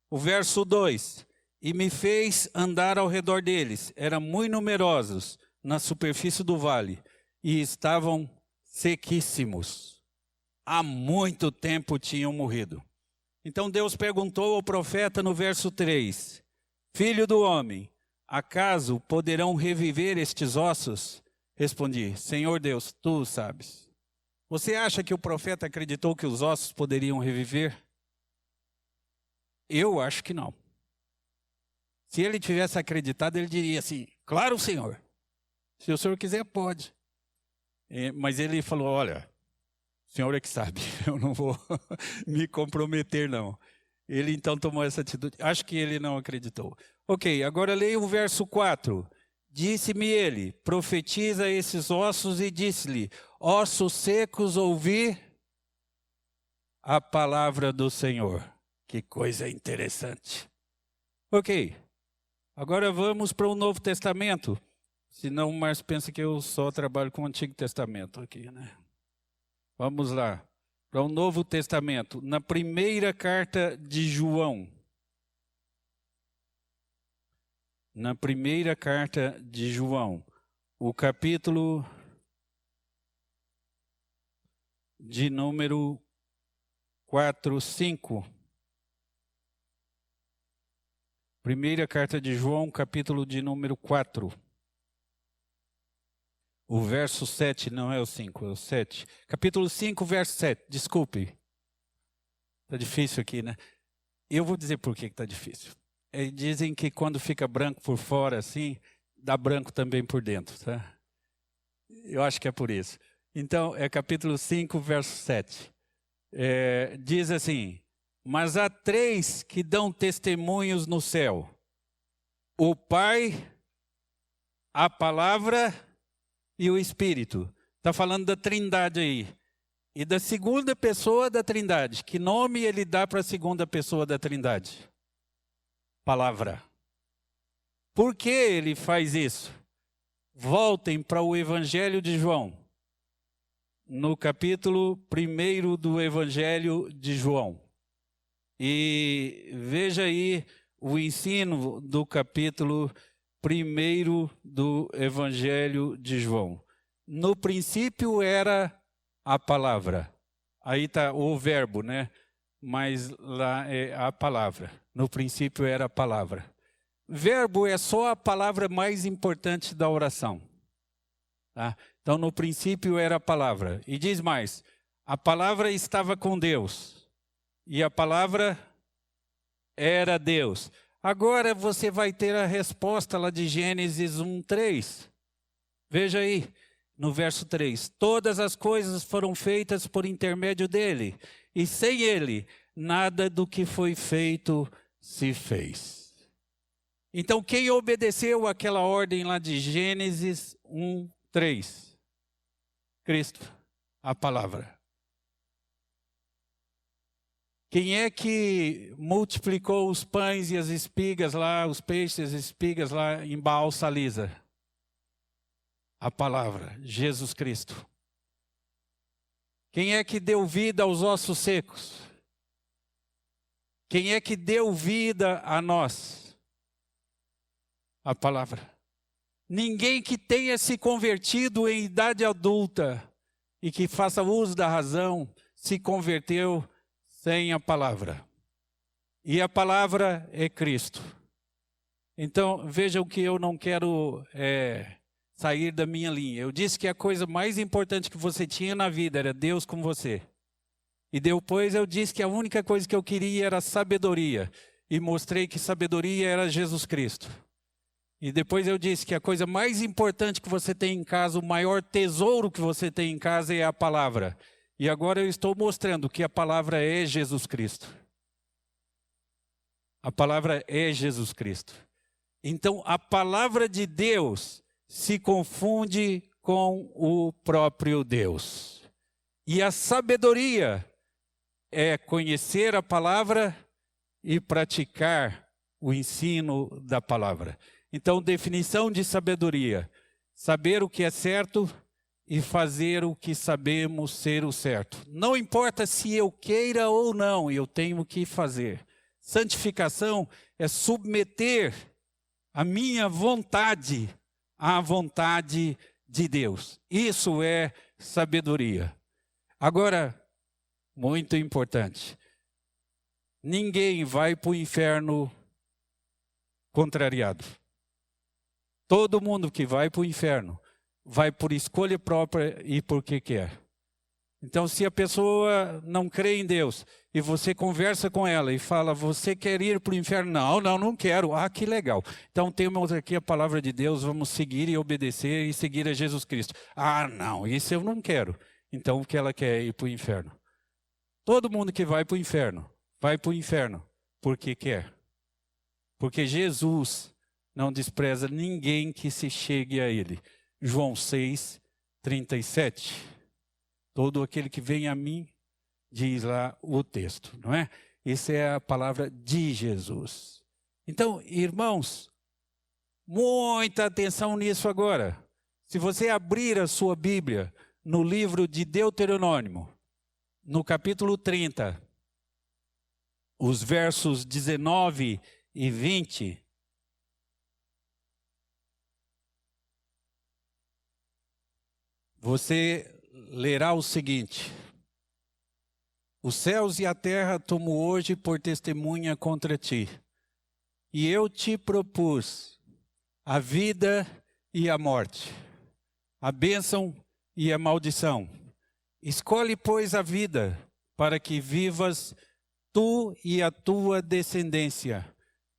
O verso 2. E me fez andar ao redor deles, eram muito numerosos na superfície do vale, e estavam sequíssimos. Há muito tempo tinham morrido. Então Deus perguntou ao profeta no verso 3, Filho do homem, acaso poderão reviver estes ossos? Respondi, Senhor Deus, tu sabes. Você acha que o profeta acreditou que os ossos poderiam reviver? Eu acho que não. Se ele tivesse acreditado, ele diria assim, claro, Senhor. Se o Senhor quiser, pode. Mas ele falou, olha, o Senhor é que sabe, eu não vou me comprometer, não. Ele então tomou essa atitude. Acho que ele não acreditou. Ok, agora leia o verso 4. Disse-me ele, profetiza esses ossos e disse-lhe, ossos secos, ouvi a palavra do Senhor. Que coisa interessante. Ok, agora vamos para o Novo Testamento. Senão o Márcio pensa que eu só trabalho com o Antigo Testamento aqui, né? Vamos lá, para o Novo Testamento, na primeira carta de João. Na primeira carta de João, o capítulo de número 4, 5. Primeira carta de João, capítulo de número 4. O verso 7, não é o 5, é o 7. Capítulo 5, verso 7, desculpe. Está difícil aqui, né? Eu vou dizer por que está difícil. Dizem que quando fica branco por fora assim, dá branco também por dentro, tá? Eu acho que é por isso. Então, é capítulo 5, verso 7. Diz assim, mas há 3 que dão testemunhos no céu. O Pai, a Palavra e o Espírito. Está falando da Trindade aí. E da segunda pessoa da Trindade. Que nome ele dá para a segunda pessoa da Trindade? Palavra. Por que ele faz isso? Voltem para o Evangelho de João. No capítulo 1 do Evangelho de João. E veja aí o ensino do capítulo 1 do Evangelho de João. No princípio era a palavra. Aí está o verbo, né? Mas lá é a palavra. No princípio era a palavra. Verbo é só a palavra mais importante da oração. Tá? Então, no princípio era a palavra. E diz mais, a palavra estava com Deus. E a palavra era Deus. Agora você vai ter a resposta lá de Gênesis 1:3. Veja aí, no verso 3. Todas as coisas foram feitas por intermédio dele, e sem ele, nada do que foi feito se fez. Então, quem obedeceu àquela ordem lá de Gênesis 1:3? Cristo, a palavra. Quem é que multiplicou os pães e as espigas lá, os peixes e as espigas lá em Baal Salisa? A palavra, Jesus Cristo. Quem é que deu vida aos ossos secos? Quem é que deu vida a nós? A palavra. Ninguém que tenha se convertido em idade adulta e que faça uso da razão se converteu sem a palavra. E a palavra é Cristo. Então, vejam que eu não quero sair da minha linha. Eu disse que a coisa mais importante que você tinha na vida era Deus com você. E depois eu disse que a única coisa que eu queria era sabedoria. E mostrei que sabedoria era Jesus Cristo. E depois eu disse que a coisa mais importante que você tem em casa, o maior tesouro que você tem em casa é a palavra. E agora eu estou mostrando que a palavra é Jesus Cristo. A palavra é Jesus Cristo. Então, a palavra de Deus se confunde com o próprio Deus. E a sabedoria é conhecer a palavra e praticar o ensino da palavra. Então, definição de sabedoria: saber o que é certo e fazer o que sabemos ser o certo. Não importa se eu queira ou não, eu tenho que fazer. Santificação é submeter a minha vontade à vontade de Deus. Isso é sabedoria. Agora, muito importante, ninguém vai para o inferno contrariado. Todo mundo que vai para o inferno vai por escolha própria e porque quer. Então, se a pessoa não crê em Deus e você conversa com ela e fala, você quer ir para o inferno? Não quero. Ah, que legal. Então, temos aqui a palavra de Deus, vamos seguir e obedecer e seguir a Jesus Cristo. Ah, não, isso eu não quero. Então, o que ela quer é ir para o inferno. Todo mundo que vai para o inferno porque quer. Porque Jesus não despreza ninguém que se chegue a Ele. João 6, 37. Todo aquele que vem a mim, diz lá o texto, não é? Essa é a palavra de Jesus. Então, irmãos, muita atenção nisso agora. Se você abrir a sua Bíblia no livro de Deuteronômio, no capítulo 30, os versos 19 e 20, você lerá o seguinte: os céus e a terra tomo hoje por testemunha contra ti, e eu te propus a vida e a morte, a bênção e a maldição. Escolhe, pois, a vida, para que vivas tu e a tua descendência,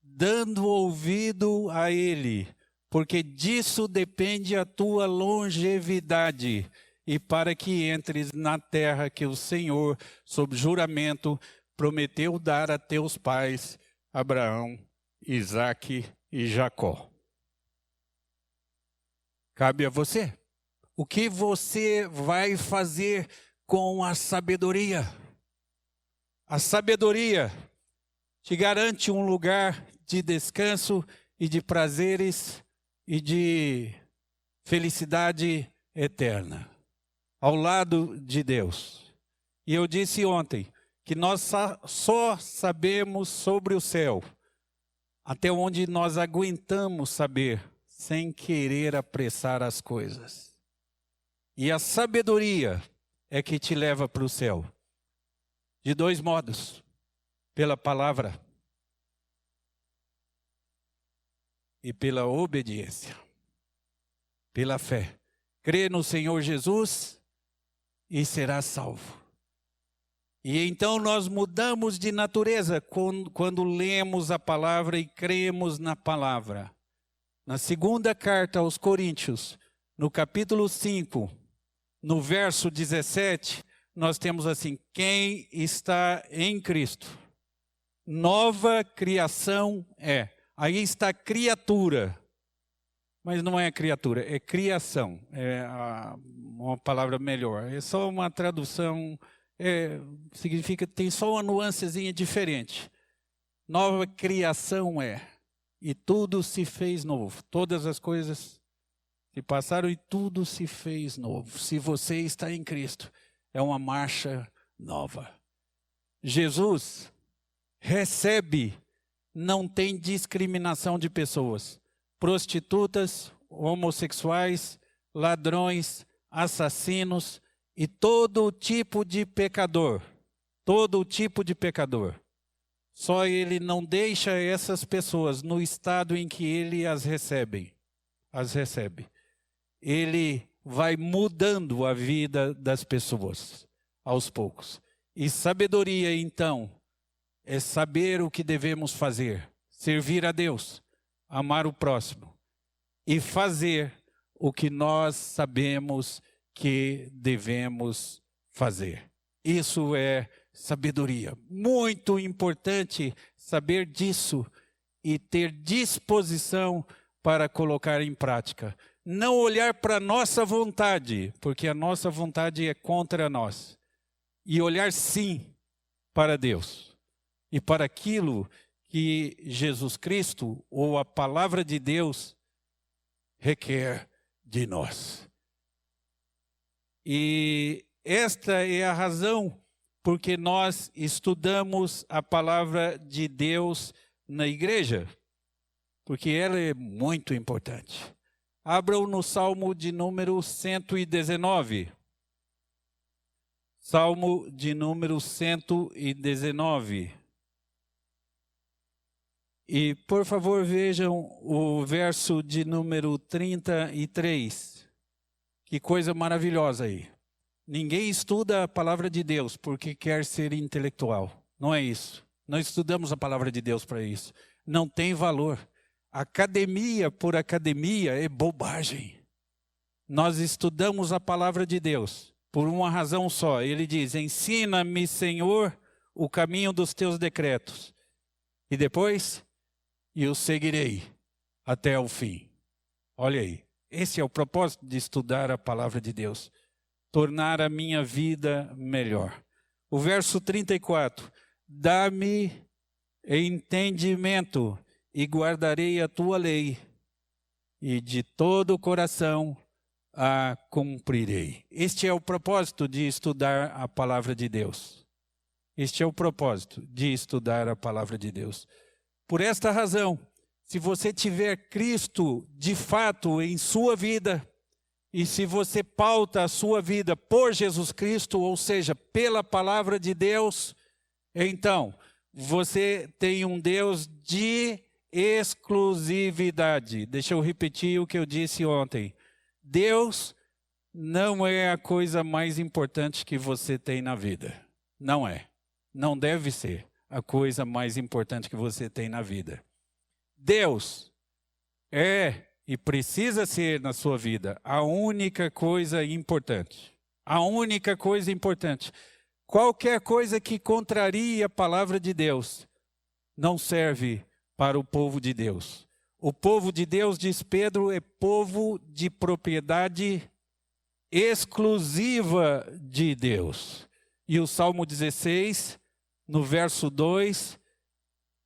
dando ouvido a ele, porque disso depende a tua longevidade, e para que entres na terra que o Senhor, sob juramento, prometeu dar a teus pais, Abraão, Isaque e Jacó. Cabe a você. O que você vai fazer com a sabedoria? A sabedoria te garante um lugar de descanso e de prazeres e de felicidade eterna, ao lado de Deus. E eu disse ontem que nós só sabemos sobre o céu até onde nós aguentamos saber, sem querer apressar as coisas. E a sabedoria é que te leva para o céu. De dois modos: pela palavra e pela obediência, pela fé. Crê no Senhor Jesus e será salvo. E então nós mudamos de natureza quando lemos a palavra e cremos na palavra. Na segunda carta aos Coríntios, no capítulo 5, no verso 17, nós temos assim: quem está em Cristo, nova criação é. Aí está criatura, mas não é criatura, é criação. É uma palavra melhor. É só uma tradução, significa, tem só uma nuancezinha diferente. Nova criação é. E tudo se fez novo. Todas as coisas se passaram e tudo se fez novo. Se você está em Cristo, é uma marcha nova. Jesus recebe, não tem discriminação de pessoas. Prostitutas, homossexuais, ladrões, assassinos e todo tipo de pecador. Todo tipo de pecador. Só ele não deixa essas pessoas no estado em que ele as recebe. Ele vai mudando a vida das pessoas aos poucos. E sabedoria, então, é saber o que devemos fazer. Servir a Deus, amar o próximo e fazer o que nós sabemos que devemos fazer. Isso é sabedoria. Muito importante saber disso e ter disposição para colocar em prática. Não olhar para a nossa vontade, porque a nossa vontade é contra nós. E olhar sim para Deus e para aquilo que Jesus Cristo ou a palavra de Deus requer de nós. E esta é a razão porque nós estudamos a palavra de Deus na igreja, porque ela é muito importante. Abram no Salmo de número 119. Salmo de número 119. E, por favor, vejam o verso de número 33. Que coisa maravilhosa aí. Ninguém estuda a palavra de Deus porque quer ser intelectual. Não é isso. Não estudamos a palavra de Deus para isso. Não tem valor. Academia por academia é bobagem. Nós estudamos a palavra de Deus por uma razão só. Ele diz, ensina-me, Senhor, o caminho dos teus decretos. E depois, eu seguirei até o fim. Olha aí. Esse é o propósito de estudar a palavra de Deus. Tornar a minha vida melhor. O verso 34. Dá-me entendimento e guardarei a tua lei. E de todo o coração a cumprirei. Este é o propósito de estudar a palavra de Deus. Este é o propósito de estudar a palavra de Deus. Por esta razão, se você tiver Cristo de fato em sua vida, e se você pauta a sua vida por Jesus Cristo, ou seja, pela palavra de Deus, então você tem um Deus de exclusividade. Deixa eu repetir o que eu disse ontem. Deus não é a coisa mais importante que você tem na vida. Não é. Não deve ser a coisa mais importante que você tem na vida. Deus é e precisa ser na sua vida a única coisa importante. A única coisa importante. Qualquer coisa que contrarie a palavra de Deus não serve para o povo de Deus. O povo de Deus, diz Pedro, é povo de propriedade exclusiva de Deus. E o Salmo 16, no verso 2,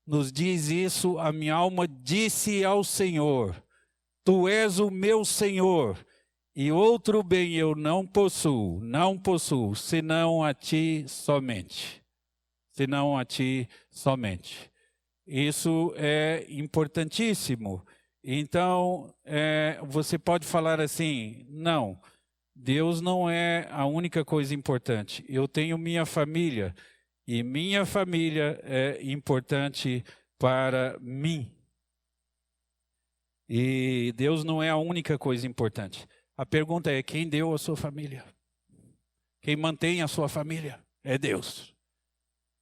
nos diz isso, a minha alma disse ao Senhor, tu és o meu Senhor, e outro bem eu não possuo, senão a ti somente. Senão a ti somente. Isso é importantíssimo. Então, você pode falar assim, não, Deus não é a única coisa importante. Eu tenho minha família, e minha família é importante para mim. E Deus não é a única coisa importante. A pergunta é, quem deu a sua família? Quem mantém a sua família? É Deus.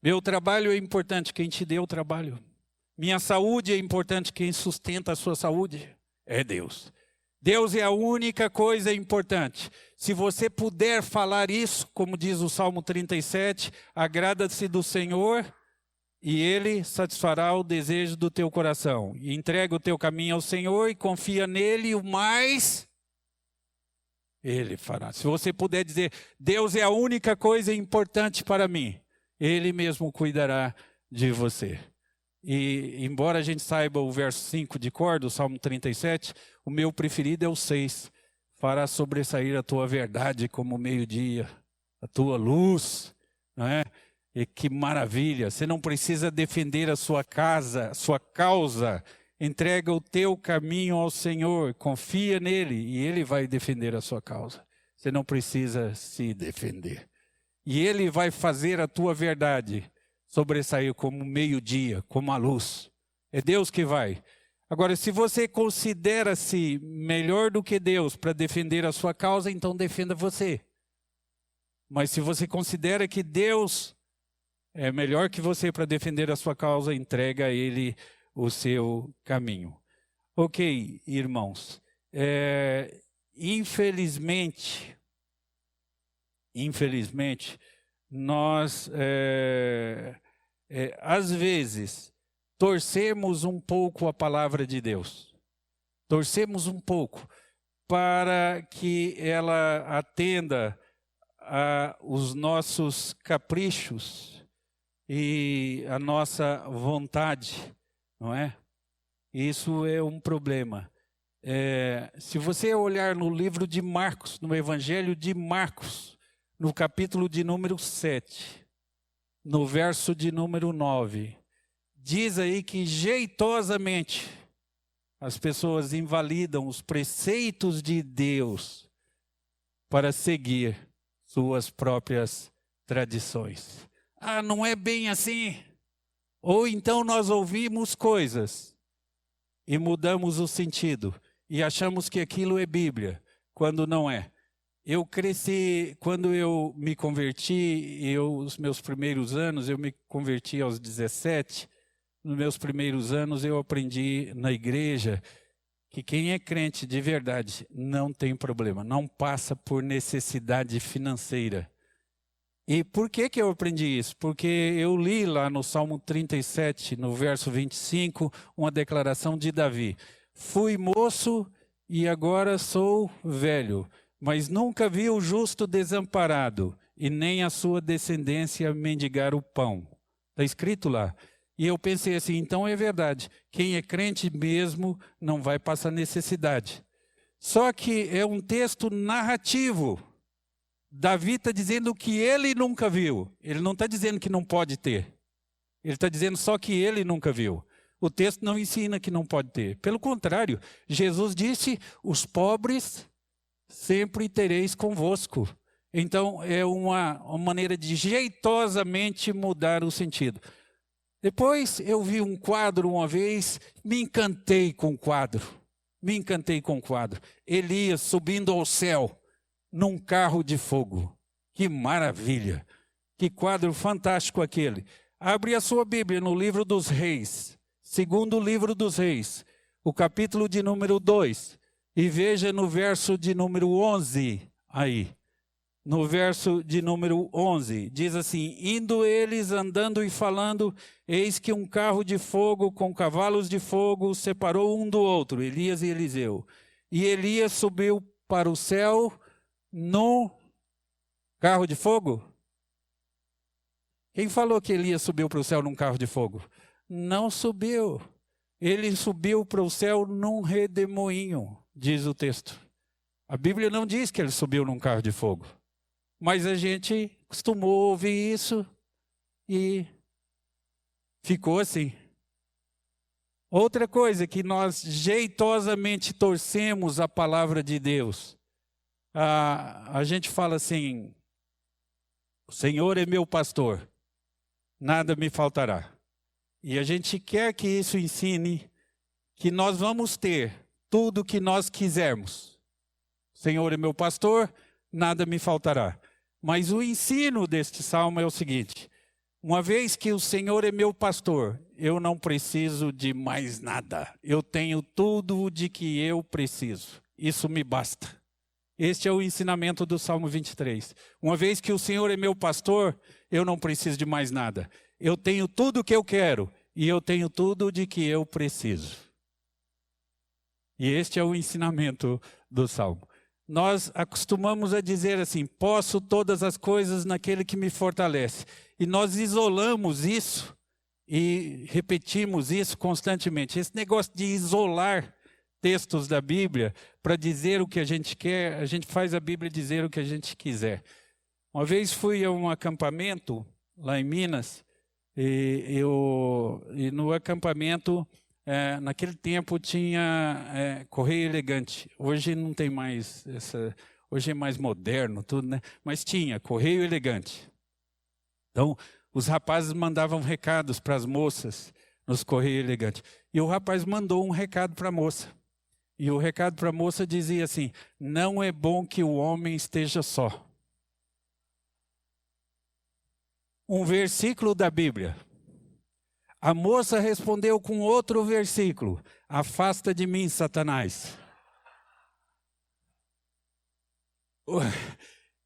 Meu trabalho é importante, quem te deu o trabalho. Minha saúde é importante, quem sustenta a sua saúde? É Deus. Deus é a única coisa importante. Se você puder falar isso, como diz o Salmo 37, agrada-se do Senhor e Ele satisfará o desejo do teu coração. E entrega o teu caminho ao Senhor e confia nele, o mais Ele fará. Se você puder dizer, Deus é a única coisa importante para mim, Ele mesmo cuidará de você. E embora a gente saiba o verso 5 de cor do Salmo 37, o meu preferido é o 6. Fará sobressair a tua verdade como o meio-dia, a tua luz, não é? E que maravilha, você não precisa defender a sua casa, a sua causa. Entrega o teu caminho ao Senhor, confia nele e Ele vai defender a sua causa. Você não precisa se defender. E Ele vai fazer a tua verdade sobressair como meio-dia, como a luz. É Deus que vai. Agora, se você considera-se melhor do que Deus para defender a sua causa, então defenda você. Mas se você considera que Deus é melhor que você para defender a sua causa, entrega a Ele o seu caminho. Ok, irmãos. Infelizmente, nós, às vezes, torcemos um pouco a palavra de Deus. Torcemos um pouco para que ela atenda os nossos caprichos e a nossa vontade, não é? Isso é um problema. Se você olhar no livro de Marcos, no Evangelho de Marcos, no capítulo de número 7, no verso de número 9, diz aí que jeitosamente as pessoas invalidam os preceitos de Deus para seguir suas próprias tradições. Ah, não é bem assim. Ou então nós ouvimos coisas e mudamos o sentido e achamos que aquilo é Bíblia, quando não é. Eu cresci, quando eu me converti, os meus primeiros anos, eu me converti aos 17, nos meus primeiros anos eu aprendi na igreja que quem é crente de verdade não tem problema, não passa por necessidade financeira. E por que eu aprendi isso? Porque eu li lá no Salmo 37, no verso 25, uma declaração de Davi. Fui moço e agora sou velho, mas nunca vi o justo desamparado e nem a sua descendência mendigar o pão. Está escrito lá. E eu pensei assim, então é verdade, quem é crente mesmo não vai passar necessidade. Só que é um texto narrativo. Davi está dizendo que ele nunca viu. Ele não está dizendo que não pode ter. Ele está dizendo só que ele nunca viu. O texto não ensina que não pode ter. Pelo contrário, Jesus disse, os pobres sempre tereis convosco. Então é uma maneira de jeitosamente mudar o sentido. Depois eu vi um quadro uma vez, me encantei com o quadro. Elias subindo ao céu num carro de fogo. Que maravilha! Que quadro fantástico aquele. Abre a sua Bíblia no livro dos Reis, segundo livro dos Reis, o capítulo de número 2, e veja no verso de número 11 aí. No verso de número 11, diz assim, indo eles andando e falando, eis que um carro de fogo com cavalos de fogo separou um do outro, Elias e Eliseu. E Elias subiu para o céu no carro de fogo? Quem falou que Elias subiu para o céu num carro de fogo? Não subiu. Ele subiu para o céu num redemoinho, diz o texto. A Bíblia não diz que ele subiu num carro de fogo. Mas a gente costumou ouvir isso e ficou assim. Outra coisa que nós jeitosamente torcemos a palavra de Deus. A gente fala assim, o Senhor é meu pastor, nada me faltará. E a gente quer que isso ensine que nós vamos ter tudo o que nós quisermos. O Senhor é meu pastor, nada me faltará. Mas o ensino deste salmo é o seguinte, uma vez que o Senhor é meu pastor, eu não preciso de mais nada. Eu tenho tudo de que eu preciso. Isso me basta. Este é o ensinamento do Salmo 23. Uma vez que o Senhor é meu pastor, eu não preciso de mais nada. Eu tenho tudo o que eu quero e eu tenho tudo de que eu preciso. E este é o ensinamento do Salmo. Nós acostumamos a dizer assim, posso todas as coisas naquele que me fortalece. E nós isolamos isso e repetimos isso constantemente. Esse negócio de isolar textos da Bíblia para dizer o que a gente quer, a gente faz a Bíblia dizer o que a gente quiser. Uma vez fui a um acampamento lá em Minas, e no acampamento, naquele tempo tinha correio elegante. Hoje não tem mais, hoje é mais moderno tudo, né? Mas tinha correio elegante. Então, os rapazes mandavam recados para as moças nos correios elegantes. E o rapaz mandou um recado para a moça. E o recado para a moça dizia assim, não é bom que o homem esteja só. Um versículo da Bíblia. A moça respondeu com outro versículo, afasta de mim, Satanás.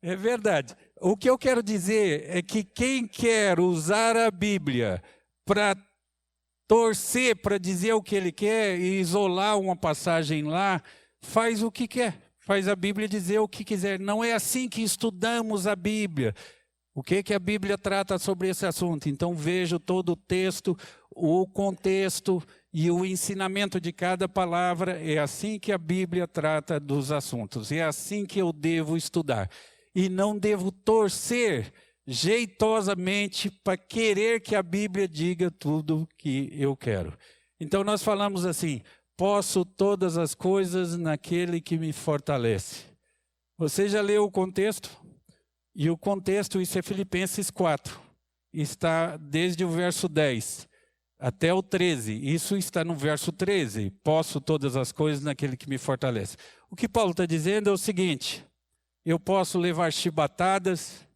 É verdade. O que eu quero dizer é que quem quer usar a Bíblia para torcer, para dizer o que ele quer e isolar uma passagem lá, faz o que quer. Faz a Bíblia dizer o que quiser. Não é assim que estudamos a Bíblia. O que a Bíblia trata sobre esse assunto? Então vejo todo o texto, o contexto e o ensinamento de cada palavra. É assim que a Bíblia trata dos assuntos. É assim que eu devo estudar. E não devo torcer jeitosamente para querer que a Bíblia diga tudo o que eu quero. Então nós falamos assim: posso todas as coisas naquele que me fortalece. Você já leu o contexto? E o contexto, isso é Filipenses 4. Está desde o verso 10 até o 13. Isso está no verso 13. Posso todas as coisas naquele que me fortalece. O que Paulo está dizendo é o seguinte: eu posso levar chibatadas,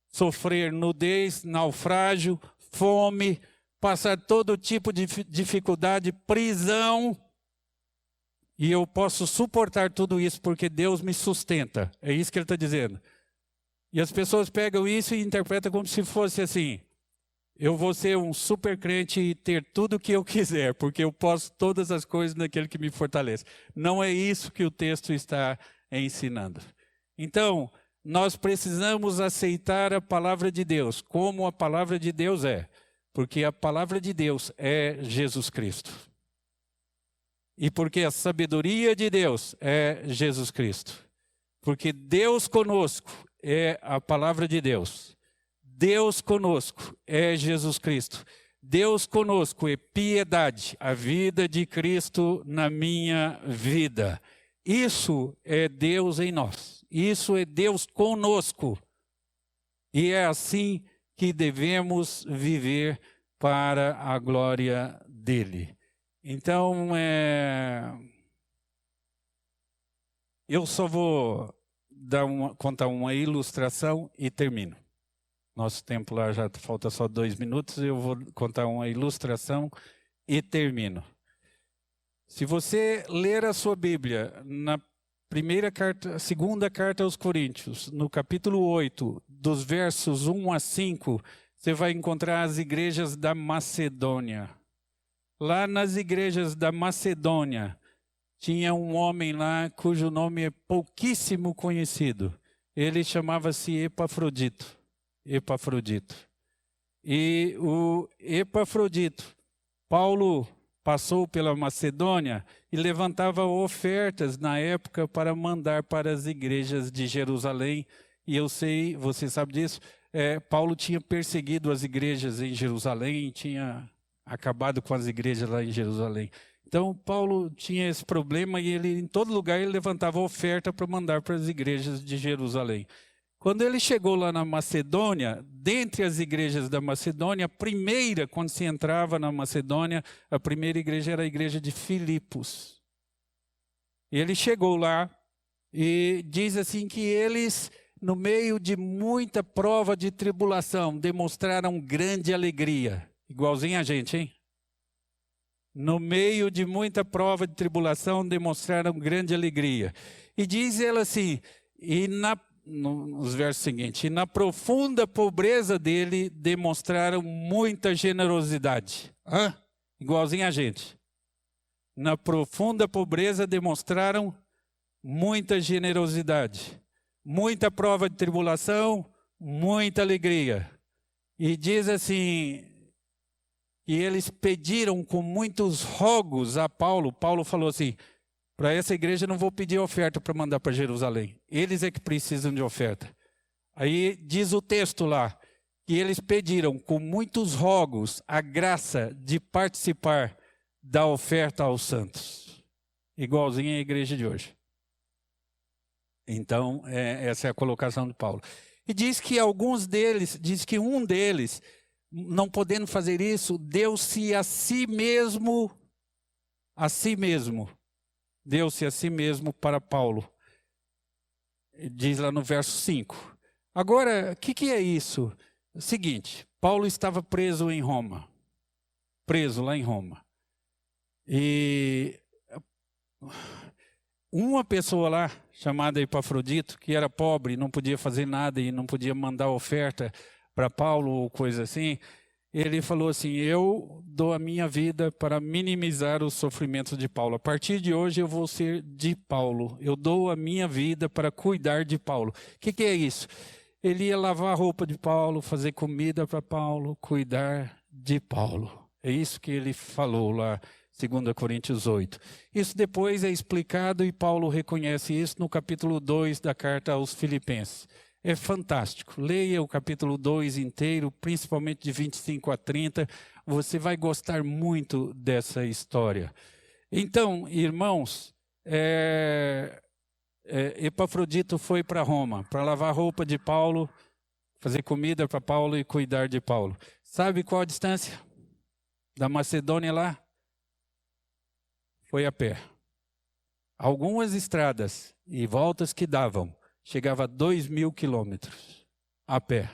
sofrer nudez, naufrágio, fome, passar todo tipo de dificuldade, prisão, e eu posso suportar tudo isso porque Deus me sustenta. É isso que ele está dizendo. E as pessoas pegam isso e interpretam como se fosse assim: eu vou ser um super crente e ter tudo o que eu quiser, porque eu posso todas as coisas naquele que me fortalece. Não é isso que o texto está ensinando. Então, nós precisamos aceitar a palavra de Deus, como a palavra de Deus é, porque a palavra de Deus é Jesus Cristo. E porque a sabedoria de Deus é Jesus Cristo. Porque Deus conosco é a palavra de Deus. Deus conosco é Jesus Cristo. Deus conosco é piedade, a vida de Cristo na minha vida. Isso é Deus em nós. Isso é Deus conosco. E é assim que devemos viver para a glória dele. Então, eu só vou contar uma ilustração e termino. Nosso tempo lá já falta só 2 minutos, eu vou contar uma ilustração e termino. Se você ler a sua Bíblia, na segunda carta aos Coríntios, no capítulo 8, dos versos 1 a 5, você vai encontrar as igrejas da Macedônia. Lá nas igrejas da Macedônia, tinha um homem lá cujo nome é pouquíssimo conhecido. Ele chamava-se Epafrodito. E o Epafrodito, Paulo passou pela Macedônia e levantava ofertas na época para mandar para as igrejas de Jerusalém. E eu sei, você sabe disso, Paulo tinha perseguido as igrejas em Jerusalém, tinha acabado com as igrejas lá em Jerusalém. Então, Paulo tinha esse problema e ele, em todo lugar, ele levantava oferta para mandar para as igrejas de Jerusalém. Quando ele chegou lá na Macedônia, dentre as igrejas da Macedônia, a primeira, quando se entrava na Macedônia, a primeira igreja era a igreja de Filipos. Ele chegou lá e diz assim que eles, no meio de muita prova de tribulação, demonstraram grande alegria. Igualzinho a gente, hein? No meio de muita prova de tribulação, demonstraram grande alegria. E diz ele assim, nos versos seguintes: e na profunda pobreza dele, demonstraram muita generosidade. Igualzinho a gente. Na profunda pobreza, demonstraram muita generosidade. Muita prova de tribulação, muita alegria. E diz assim: e eles pediram com muitos rogos a Paulo. Paulo falou assim: para essa igreja eu não vou pedir oferta para mandar para Jerusalém. Eles é que precisam de oferta. Aí diz o texto lá, que eles pediram com muitos rogos a graça de participar da oferta aos santos. Igualzinho à igreja de hoje. Então, essa é a colocação de Paulo. E diz que um deles, não podendo fazer isso, deu-se a si mesmo, deu-se a si mesmo para Paulo. Diz lá no verso 5. Agora, o que é isso? É o seguinte, Paulo estava preso lá em Roma. E uma pessoa lá, chamada Epafrodito, que era pobre, não podia fazer nada e não podia mandar oferta para Paulo ou coisa assim, ele falou assim: eu dou a minha vida para minimizar os sofrimentos de Paulo. A partir de hoje eu vou ser de Paulo. Eu dou a minha vida para cuidar de Paulo. O que é isso? Ele ia lavar a roupa de Paulo, fazer comida para Paulo, cuidar de Paulo. É isso que ele falou lá, 2 Coríntios 8. Isso depois é explicado e Paulo reconhece isso no capítulo 2 da carta aos Filipenses. É fantástico. Leia o capítulo 2 inteiro, principalmente de 25 a 30. Você vai gostar muito dessa história. Então, irmãos, Epafrodito foi para Roma para lavar a roupa de Paulo, fazer comida para Paulo e cuidar de Paulo. Sabe qual a distância da Macedônia lá? Foi a pé. Algumas estradas e voltas que davam, chegava a 2.000 quilômetros a pé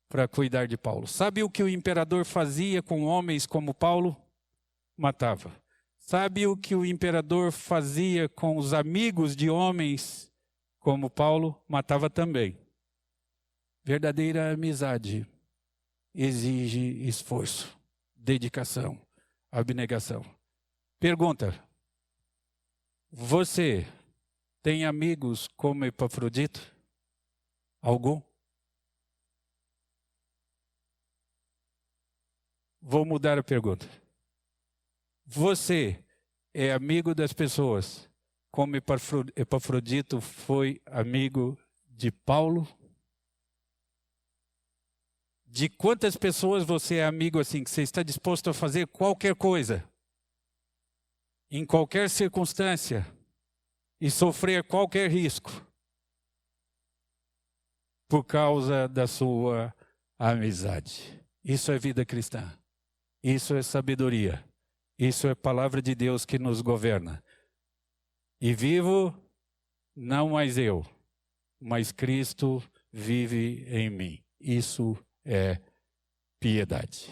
para cuidar de Paulo. Sabe o que o imperador fazia com homens como Paulo? Matava. Sabe o que o imperador fazia com os amigos de homens como Paulo? Matava também. Verdadeira amizade exige esforço, dedicação, abnegação. Pergunta: você tem amigos como Epafrodito? Algum? Vou mudar a pergunta. Você é amigo das pessoas como Epafrodito foi amigo de Paulo? De quantas pessoas você é amigo assim, que você está disposto a fazer qualquer coisa, em qualquer circunstância, e sofrer qualquer risco, por causa da sua amizade? Isso é vida cristã. Isso é sabedoria. Isso é palavra de Deus que nos governa. E vivo, não mais eu, mas Cristo vive em mim. Isso é piedade.